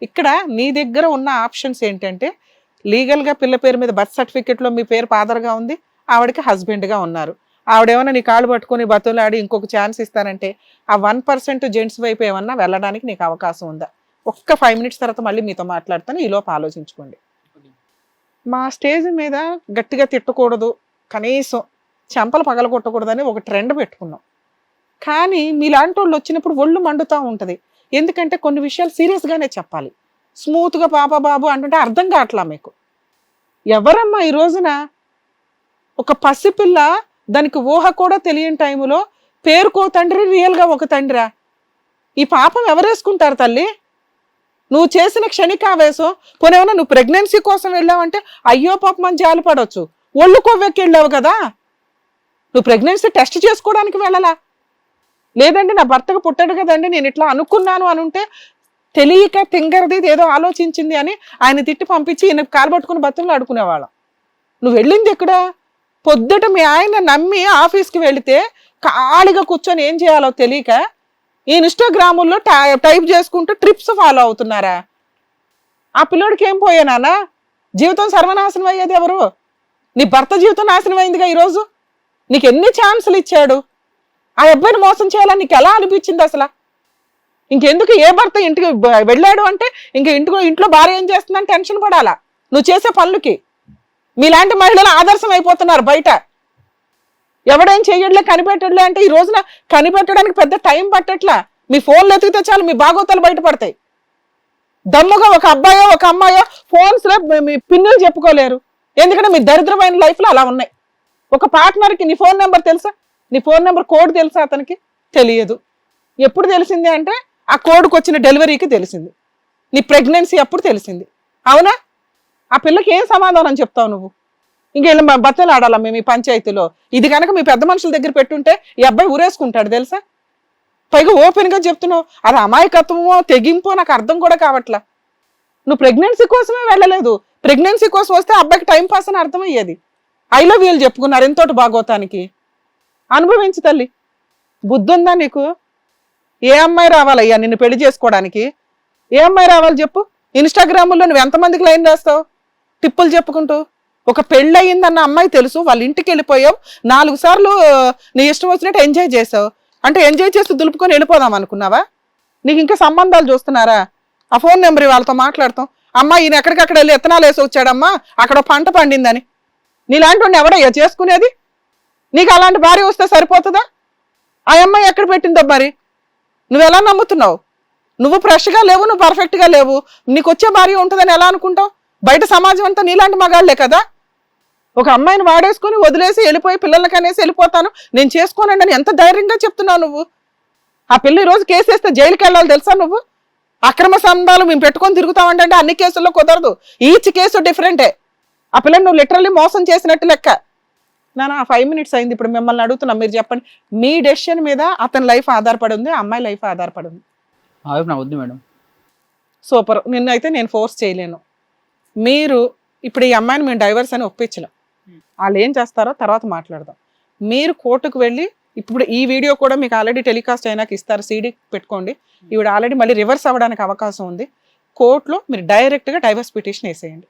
ఇక్కడ నీ దగ్గర ఉన్న ఆప్షన్స్ ఏంటంటే, లీగల్గా పిల్ల పేరు మీద బర్త్ సర్టిఫికేట్లో మీ పేరు ఫాదర్గా ఉంది, ఆవిడకి హస్బెండ్గా ఉన్నారు. ఆవిడేమన్నా నీ కాళ్ళు పట్టుకొని బతులాడి ఇంకొక ఛాన్స్ ఇస్తానంటే ఆ 1% జెంట్స్ వైపు ఏమన్నా వెళ్ళడానికి నీకు అవకాశం ఉందా? ఒక్క 5 minutes తర్వాత మళ్ళీ మీతో మాట్లాడతాను, ఈలోపు ఆలోచించుకోండి. మా స్టేజ్ మీద గట్టిగా తిట్టకూడదు, కనీసం చెంపలు పగలగొట్టకూడదని ఒక ట్రెండ్ పెట్టుకున్నాం. కానీ మీలాంటి వాళ్ళు వచ్చినప్పుడు ఒళ్ళు మండుతూ ఉంటుంది. ఎందుకంటే కొన్ని విషయాలు సీరియస్గానే చెప్పాలి. స్మూత్గా పాప బాబు అంటుంటే అర్థం కావట్లా మీకు. ఎవరమ్మా ఈ రోజున ఒక పసిపిల్ల దానికి ఊహ కూడా తెలియని టైంలో పేరుకో తండ్రి, రియల్గా ఒక తండ్రా? ఈ పాపం ఎవరేసుకుంటారు తల్లి? నువ్వు చేసిన క్షణికావేశం, పోనేమన్నా నువ్వు ప్రెగ్నెన్సీ కోసం వెళ్ళావంటే అయ్యో పాపం అని జాలి పడవచ్చు. ఒళ్ళు కొవ్వెక్కి వెళ్ళావు కదా, నువ్వు ప్రెగ్నెన్సీ టెస్ట్ చేసుకోవడానికి వెళ్ళాలా? లేదండి నా భర్తకు పుట్టాడు కదండి నేను ఇట్లా అనుకున్నాను అని ఉంటే తెలియక తింగరది ఏదో ఆలోచించింది అని ఆయన తిట్టి పంపించి ఈయన కాలు పట్టుకుని బతులు ఆడుకునేవాళ్ళం. నువ్వు వెళ్ళింది ఎక్కడ? పొద్దుట మీ ఆయన నమ్మి ఆఫీస్కి వెళితే ఖాళీగా కూర్చొని ఏం చేయాలో తెలియక ఈ ఇన్స్టాగ్రాముల్లో టైప్ చేసుకుంటూ ట్రిప్స్ ఫాలో అవుతున్నారా? ఆ పిల్లోడికి ఏం పోయానా? జీవితం సర్వనాశనం అయ్యేది ఎవరు? నీ భర్త జీవితం నాశనం అయిందిగా ఈరోజు. నీకు ఎన్ని ఛాన్సులు ఇచ్చాడు? ఆ అబ్బాయిని మోసం చేయాలని నీకు ఎలా అనిపించింది అసలు? ఇంకెందుకు? ఏ భర్త ఇంటికి వెళ్ళాడు అంటే ఇంట్లో భార్య ఏం చేస్తుందని టెన్షన్ పడాలా నువ్వు చేసే పనులకి? మీలాంటి మహిళలు ఆదర్శం అయిపోతున్నారు బయట. ఎవడేం చెయ్యట్లే, కనిపెట్టట్లే అంటే ఈ రోజున కనిపెట్టడానికి పెద్ద టైం పట్టట్లా. మీ ఫోన్లు ఎతికితే చాలు మీ బాగోతాలు బయటపడతాయి. దమ్ముగా ఒక అబ్బాయో ఒక అమ్మాయో ఫోన్స్లో మీ పిన్నులు చెప్పుకోలేరు. ఎందుకంటే మీ దరిద్రమైన లైఫ్లో అలా ఉన్నాయి. ఒక పార్ట్నర్కి నీ ఫోన్ నెంబర్ తెలుసా? నీ ఫోన్ నెంబర్ కోడ్ తెలుసా? అతనికి తెలియదు. ఎప్పుడు తెలిసింది అంటే ఆ కోడ్కి వచ్చిన డెలివరీకి తెలిసింది. నీ ప్రెగ్నెన్సీ అప్పుడు తెలిసింది. అవునా? ఆ పిల్లకి ఏం సమాధానం చెప్తావు నువ్వు? ఇంకెళ్ళి బత్తలు ఆడాలా మేము ఈ పంచాయతీలో? ఇది కనుక మీ పెద్ద మనుషుల దగ్గర పెట్టుంటే ఈ అబ్బాయి ఊరేసుకుంటాడు తెలుసా? పైగా ఓపెన్గా చెప్తున్నావు. అది అమాయకత్వమో తెగింపో నాకు అర్థం కూడా కావట్లా. నువ్వు ప్రెగ్నెన్సీ కోసమే వెళ్ళలేదు. ప్రెగ్నెన్సీ కోసం వస్తే అబ్బాయికి టైం పాస్ అని అర్థమయ్యేది. ఐ లవ్ యూలు చెప్పుకున్నారు ఎంతోటి బాగోతానికి. అనుభవించు తల్లి. బుద్ధి ఉందా నీకు? ఏ అమ్మాయి రావాలయ్యా నిన్ను పెళ్లి చేసుకోవడానికి? ఏ అమ్మాయి రావాలి చెప్పు? ఇన్స్టాగ్రాముల్లో నువ్వు ఎంతమందికి లైన్ రాస్తావు టిప్పులు చెప్పుకుంటూ? ఒక పెళ్ళి అయ్యిందన్న అమ్మాయి తెలుసు, వాళ్ళ ఇంటికి వెళ్ళిపోయావు, 4 సార్లు నీ ఇష్టం వచ్చినట్టు ఎంజాయ్ చేసావు. అంటే ఎంజాయ్ చేస్తూ దులుపుకొని వెళ్ళిపోదాం అనుకున్నావా? నీకు ఇంకా సంబంధాలు చూస్తున్నారా? ఆ ఫోన్ నెంబర్ వాళ్ళతో మాట్లాడతాం. అమ్మా ఈయన ఎక్కడికక్కడ వెళ్ళి ఎత్తనాలు వేసి వచ్చాడమ్మా, అక్కడ పంట పండిందని. నీలాంటి వాడిని ఎవడయ్యా చేసుకునేది? నీకు అలాంటి భార్య వస్తే సరిపోతుందా? ఆ అమ్మాయి ఎక్కడ పెట్టిందో మరి? నువ్వు ఎలా నమ్ముతున్నావు? నువ్వు ఫ్రెష్గా లేవు, నువ్వు పర్ఫెక్ట్గా లేవు, నీకు వచ్చే భార్య ఉంటుందని ఎలా అనుకుంటావు? బయట సమాజం అంతా నీలాంటి మగాళ్లే కదా. ఒక అమ్మాయిని వాడేసుకుని వదిలేసి వెళ్ళిపోయి పిల్లలకి అనేసి వెళ్ళిపోతాను నేను చేసుకోనండి అని ఎంత ధైర్యంగా చెప్తున్నావు నువ్వు? ఆ పిల్ల ఈరోజు కేసు వేస్తే జైలుకి వెళ్ళాలి తెలుసా నువ్వు? అక్రమ సంబంధాలు మేము పెట్టుకొని తిరుగుతామంటే అన్ని కేసుల్లో కుదరదు. ఈచ్ కేసు డిఫరెంటే. ఆ పిల్లని నువ్వు లిటరల్లీ మోసం చేసినట్టు లెక్క. నాన్న 5 minutes అయింది. ఇప్పుడు మిమ్మల్ని అడుగుతున్నా, మీరు చెప్పండి. మీ డెసిషన్ మీద అతని లైఫ్ ఆధారపడి ఉంది, అమ్మాయి లైఫ్ ఆధారపడి ఉంది. నా వద్దు మేడం. సూపర్. నిన్నైతే నేను ఫోర్స్ చేయలేను. మీరు ఇప్పుడు ఈ అమ్మాయిని మేము డైవర్స్ అని ఒప్పించలేం. వాళ్ళు ఏం చేస్తారో తర్వాత మాట్లాడదాం. మీరు కోర్టుకు వెళ్ళి ఇప్పుడు ఈ వీడియో కూడా మీకు ఆల్రెడీ టెలికాస్ట్ అయినాక ఇస్తారు, సీడీ పెట్టుకోండి. ఈవిడ ఆల్రెడీ మళ్ళీ రివర్స్ అవ్వడానికి అవకాశం ఉంది. కోర్టులో మీరు డైరెక్ట్గా డైవర్స్ పిటిషన్ వేసేయండి.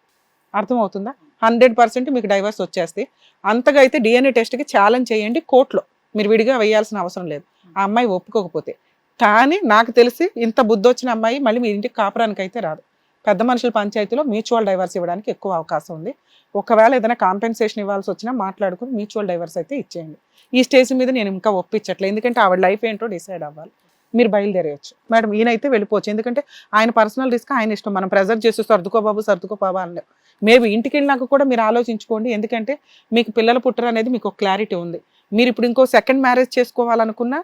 అర్థమవుతుందా? 100% మీకు డైవర్స్ వచ్చేస్తే. అంతగా అయితే DNA టెస్ట్కి ఛాలెంజ్ చేయండి కోర్టులో. మీరు విడిగా వేయాల్సిన అవసరం లేదు ఆ అమ్మాయి ఒప్పుకోకపోతే. కానీ నాకు తెలిసి ఇంత బుద్ధి వచ్చిన అమ్మాయి మళ్ళీ మీ ఇంటికి కాపురానికి అయితే రాదు. పెద్ద మనుషుల పంచాయతీలో మ్యూచువల్ డైవర్స్ ఇవ్వడానికి ఎక్కువ అవకాశం ఉంది. ఒకవేళ ఏదైనా కాంపెన్సేషన్ ఇవ్వాల్సి వచ్చినా మాట్లాడుకుని మ్యూచువల్ డైవర్స్ అయితే ఇచ్చేయండి. ఈ స్టేజ్ మీద నేను ఇంకా ఒప్పించట్లేదు, ఎందుకంటే ఆవిడ లైఫ్ ఏంటో డిసైడ్ అవ్వాలి. మీరు బయలుదేరేయచ్చు. మేడం ఈయనైతే వెళ్ళిపోవచ్చు, ఎందుకంటే ఆయన పర్సనల్ రిస్క్, ఆయన ఇష్టం. మనం ప్రెజర్ చేసి సర్దుకో బాబా అనలేం. మేబీ ఇంటికి వెళ్ళినాక కూడా మీరు ఆలోచించుకోండి, ఎందుకంటే మీకు పిల్లలు పుట్టరు అనేది మీకు క్లారిటీ ఉంది. మీరు ఇప్పుడు ఇంకో సెకండ్ మ్యారేజ్ చేసుకోవాలనుకున్నా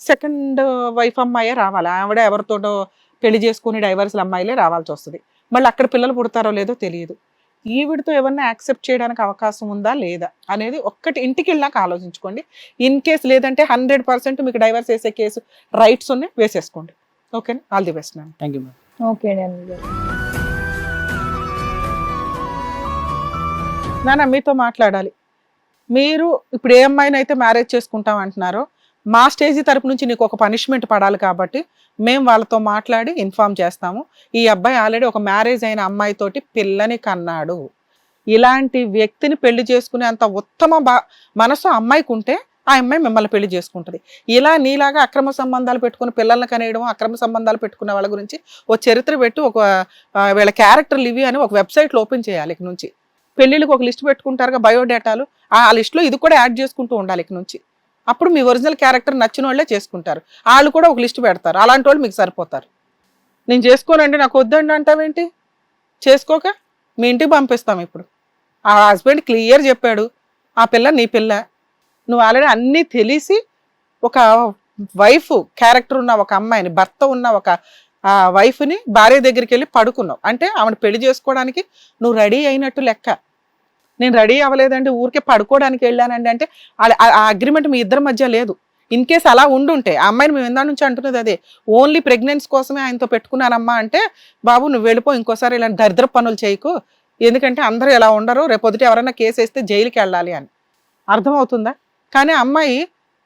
సెకండ్ వైఫ్ అమ్మాయే రావాలి, ఆవిడ ఎవరితోటో పెళ్లి చేసుకుని డైవర్స్ల అమ్మాయిలే రావాల్సి వస్తుంది. మళ్ళీ అక్కడ పిల్లలు పుడతారో లేదో తెలియదు. ఈవిడితో ఎవరిని యాక్సెప్ట్ చేయడానికి అవకాశం ఉందా లేదా అనేది ఒక్కటి ఇంటికి వెళ్ళాక ఆలోచించుకోండి. ఇన్ కేసు లేదంటే 100% మీకు డైవర్స్ వేసే కేసు రైట్స్ ఉన్నాయి, వేసేసుకోండి. ఓకేనా? All the best ma'am. Thank you ma'am. Okay అండి. నాన్న మీతో మాట్లాడాలి. మీరు ఇప్పుడు ఏ అమ్మాయిని అయితే మ్యారేజ్ చేసుకుంటాం అంటున్నారో, మా స్టేజ్ తరపు నుంచి నీకు ఒక పనిష్మెంట్ పడాలి కాబట్టి మేము వాళ్ళతో మాట్లాడి ఇన్ఫార్మ్ చేస్తాము. ఈ అబ్బాయి ఆల్రెడీ ఒక మ్యారేజ్ అయిన అమ్మాయితోటి పిల్లని కన్నాడు. ఇలాంటి వ్యక్తిని పెళ్లి చేసుకునే అంత ఉత్తమ మనసు అమ్మాయికి ఉంటే ఆ అమ్మాయి మిమ్మల్ని పెళ్లి చేసుకుంటుంది. ఇలా నీలాగా అక్రమ సంబంధాలు పెట్టుకుని పిల్లల్ని కనేయడం, అక్రమ సంబంధాలు పెట్టుకునే వాళ్ళ గురించి ఒక చరిత్ర పెట్టి ఒక వీళ్ళ క్యారెక్టర్లు ఇవి అని ఒక వెబ్సైట్లో ఓపెన్ చేయాలి. ఇక నుంచి పెళ్ళిళ్ళకి ఒక లిస్ట్ పెట్టుకుంటారుగా బయోడేటాలు, ఆ లిస్ట్లో ఇది కూడా యాడ్ చేసుకుంటూ ఉండాలి ఇక నుంచి. అప్పుడు మీ ఒరిజినల్ క్యారెక్టర్ నచ్చిన వాళ్ళే చేసుకుంటారు. వాళ్ళు కూడా ఒక లిస్ట్ పెడతారు, అలాంటి వాళ్ళు మీకు సరిపోతారు. నేను చేసుకోనండి, నాకు వద్దండి అంటావేంటి? చేసుకోక మీ ఇంటికి పంపిస్తాం. ఇప్పుడు ఆ హస్బెండ్ క్లియర్ చెప్పాడు, ఆ పిల్ల నీ పిల్ల. నువ్వు ఆల్రెడీ అన్నీ తెలిసి ఒక వైఫ్ క్యారెక్టర్ ఉన్న ఒక అమ్మాయిని, భర్త ఉన్న ఒక వైఫ్ని భార్య దగ్గరికి వెళ్ళి పడుకున్నావు అంటే ఆమెను పెళ్లి చేసుకోవడానికి నువ్వు రెడీ అయినట్టు లెక్క. నేను రెడీ అవ్వలేదండి, ఊరికే పడుకోవడానికి వెళ్ళానండి అంటే ఆ అగ్రిమెంట్ మీ ఇద్దరి మధ్య లేదు. ఇన్ కేసు అలా ఉండుంటే, ఆ అమ్మాయిని మేము ఎందా నుంచి అంటున్నది అదే, ఓన్లీ ప్రెగ్నెన్సీ కోసమే ఆయనతో పెట్టుకున్నానమ్మా అంటే, బాబు నువ్వు వెళ్ళిపో, ఇంకోసారి ఇలాంటి దరిద్ర పనులు చేయకు, ఎందుకంటే అందరూ ఎలా ఉండరు, రేపొద్దుట ఎవరైనా కేసు వేస్తే జైలుకి వెళ్ళాలి అని. అర్థమవుతుందా? కానీ అమ్మాయి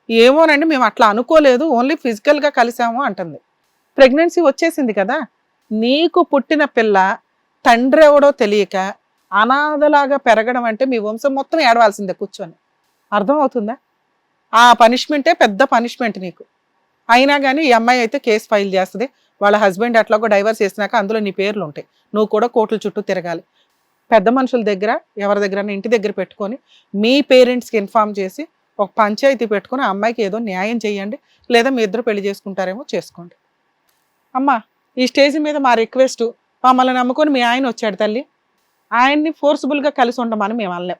ఏమోనండి మేము అట్లా అనుకోలేదు, ఓన్లీ ఫిజికల్గా కలిసాము అంటుంది. ప్రెగ్నెన్సీ వచ్చేసింది కదా, నీకు పుట్టిన పిల్ల తండ్రి ఎవడో తెలియక అనాథలాగా పెరగడం అంటే మీ వంశం మొత్తం ఏడవాల్సిందే కూర్చొని. అర్థమవుతుందా? ఆ పనిష్మెంటే పెద్ద పనిష్మెంట్ నీకు. అయినా కానీ ఈ అమ్మాయి అయితే కేసు ఫైల్ చేస్తుంది. వాళ్ళ హస్బెండ్ అట్లాగో డైవర్స్ చేసినాక అందులో నీ పేర్లు ఉంటాయి, నువ్వు కూడా కోర్టుల చుట్టూ తిరగాలి. పెద్ద మనుషుల దగ్గర ఎవరి దగ్గర ఇంటి దగ్గర పెట్టుకొని మీ పేరెంట్స్కి ఇన్ఫార్మ్ చేసి ఒక పంచాయతీ పెట్టుకుని ఆ అమ్మాయికి ఏదో న్యాయం చేయండి, లేదా మీ ఇద్దరు పెళ్లి చేసుకుంటారేమో చేసుకోండి. అమ్మా ఈ స్టేజ్ మీద మా రిక్వెస్ట్, మమ్మల్ని నమ్ముకొని మీ ఆయన వచ్చాడు తల్లి, ఆయన్ని ఫోర్స్ఫుల్గా కలిసి ఉండమని మేము అనలేం.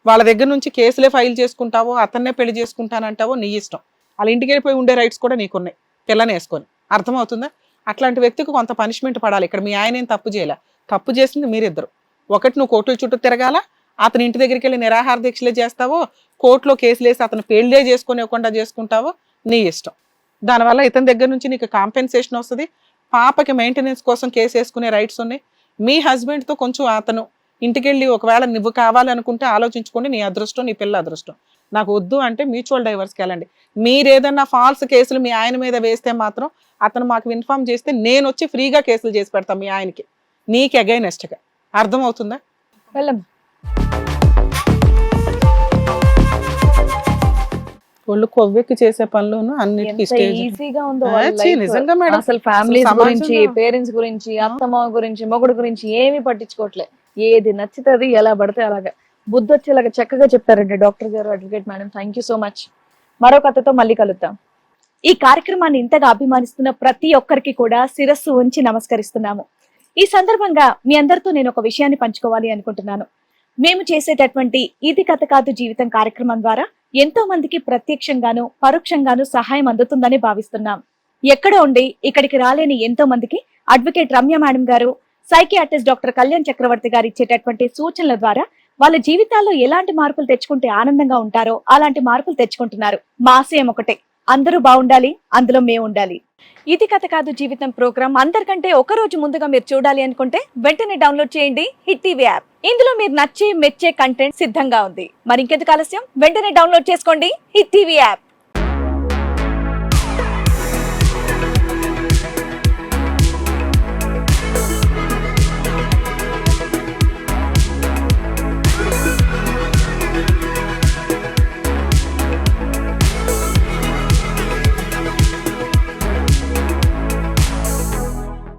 వాళ్ళ దగ్గర నుంచి కేసులే ఫైల్ చేసుకుంటావో అతన్నే పెళ్లి చేసుకుంటానంటావో నీ ఇష్టం. వాళ్ళ ఇంటికి వెళ్ళిపోయి ఉండే రైట్స్ కూడా నీకున్నాయి పిల్లని వేసుకొని. అర్థమవుతుందా? అట్లాంటి వ్యక్తికి కొంత పనిష్మెంట్ పడాలి. ఇక్కడ మీ ఆయన ఏం తప్పు చేయలే, తప్పు చేసింది మీరిద్దరు. ఒకటి నువ్వు కోర్టుల చుట్టూ తిరగాల, అతని ఇంటి దగ్గరికి వెళ్ళి నిరాహార దీక్షలే చేస్తావో, కోర్టులో కేసులు వేసి అతను పెళ్లే చేసుకోనివ్వకుండా చేసుకుంటావో నీ ఇష్టం. దానివల్ల ఇతని దగ్గర నుంచి నీకు కాంపెన్సేషన్ వస్తుంది, పాపకి మెయింటెనెన్స్ కోసం కేసు వేసుకునే రైట్స్ ఉన్నాయి. మీ హస్బెండ్తో కొంచెం అతను ఇంటికి వెళ్ళి ఒకవేళ నువ్వు కావాలనుకుంటే ఆలోచించుకోండి, నీ అదృష్టం, నీ పిల్ల అదృష్టం. నాకు వద్దు అంటే మ్యూచువల్ డైవర్స్కి వెళ్ళండి. మీరు ఏదన్నా ఫాల్స్ కేసులు మీ ఆయన మీద వేస్తే మాత్రం అతను మాకు ఇన్ఫార్మ్ చేస్తే నేను వచ్చి ఫ్రీగా కేసులు చేసి పెడతాను మీ ఆయనకి, నీకు అగైనెస్ట్గా. అర్థమవుతుందా? వెళ్ళం. ఒళ్ళు కొవ్వెక్కి చేసే పనులను అన్నిటికీ స్టేజ్ ఈజీగా ఉందో నిజంగా మేడం. అసలు ఫ్యామిలీస్ గురించి, పేరెంట్స్ గురించి, అత్తమ్మ గురించి, మొగుడు గురించి ఏమీ పట్టించుకోవట్లే. ఏది నచ్చుతుంది ఎలా పడితే అలాగా బుద్ధి వచ్చేలాగా చక్కగా చెప్తారండి డాక్టర్ గారు, advocate madam. Thank you so much. మరో కథతో మళ్ళీ కలుద్దాం. ఈ కార్యక్రమాన్ని ఇంతగా అభిమానిస్తున్న ప్రతి ఒక్కరికి కూడా శిరస్సు ఉంచి నమస్కరిస్తున్నాము. ఈ సందర్భంగా మీ అందరితో నేను ఒక విషయాన్ని పంచుకోవాలి అనుకుంటున్నాను. మేము చేసేటటువంటి ఇది కథ కాదు జీవితం కార్యక్రమం ద్వారా ఎంతో మందికి ప్రత్యక్షంగాను పరోక్షంగాను సహాయం అందుతుందని భావిస్తున్నాం. ఎక్కడో ఉండి ఇక్కడికి రాలేని ఎంతో మందికి అడ్వకేట్ రమ్య మేడం గారు, సైకియాట్రిస్ట్ డాక్టర్ కళ్యాణ్ చక్రవర్తి గారు ఇచ్చేటటువంటి సూచనల ద్వారా వాళ్ళ జీవితాల్లో ఎలాంటి మార్పులు తెచ్చుకుంటే ఆనందంగా ఉంటారో అలాంటి మార్పులు తెచ్చుకుంటున్నారు. మా ఆశయం ఒకటే, అందరూ బాగుండాలి, అందులో మేము ఉండాలి. ఇది కథ కాదు జీవితం ప్రోగ్రామ్ అందరికంటే ఒక రోజు ముందుగా మీరు చూడాలి అనుకుంటే వెంటనే డౌన్లోడ్ చేయండి హిట్ టీవీ యాప్. ఇందులో మీరు నచ్చే మెచ్చే కంటెంట్ సిద్ధంగా ఉంది. మరి ఇంకెందుకు ఆలస్యం, వెంటనే డౌన్లోడ్ చేసుకోండి హిట్ టీవీ యాప్.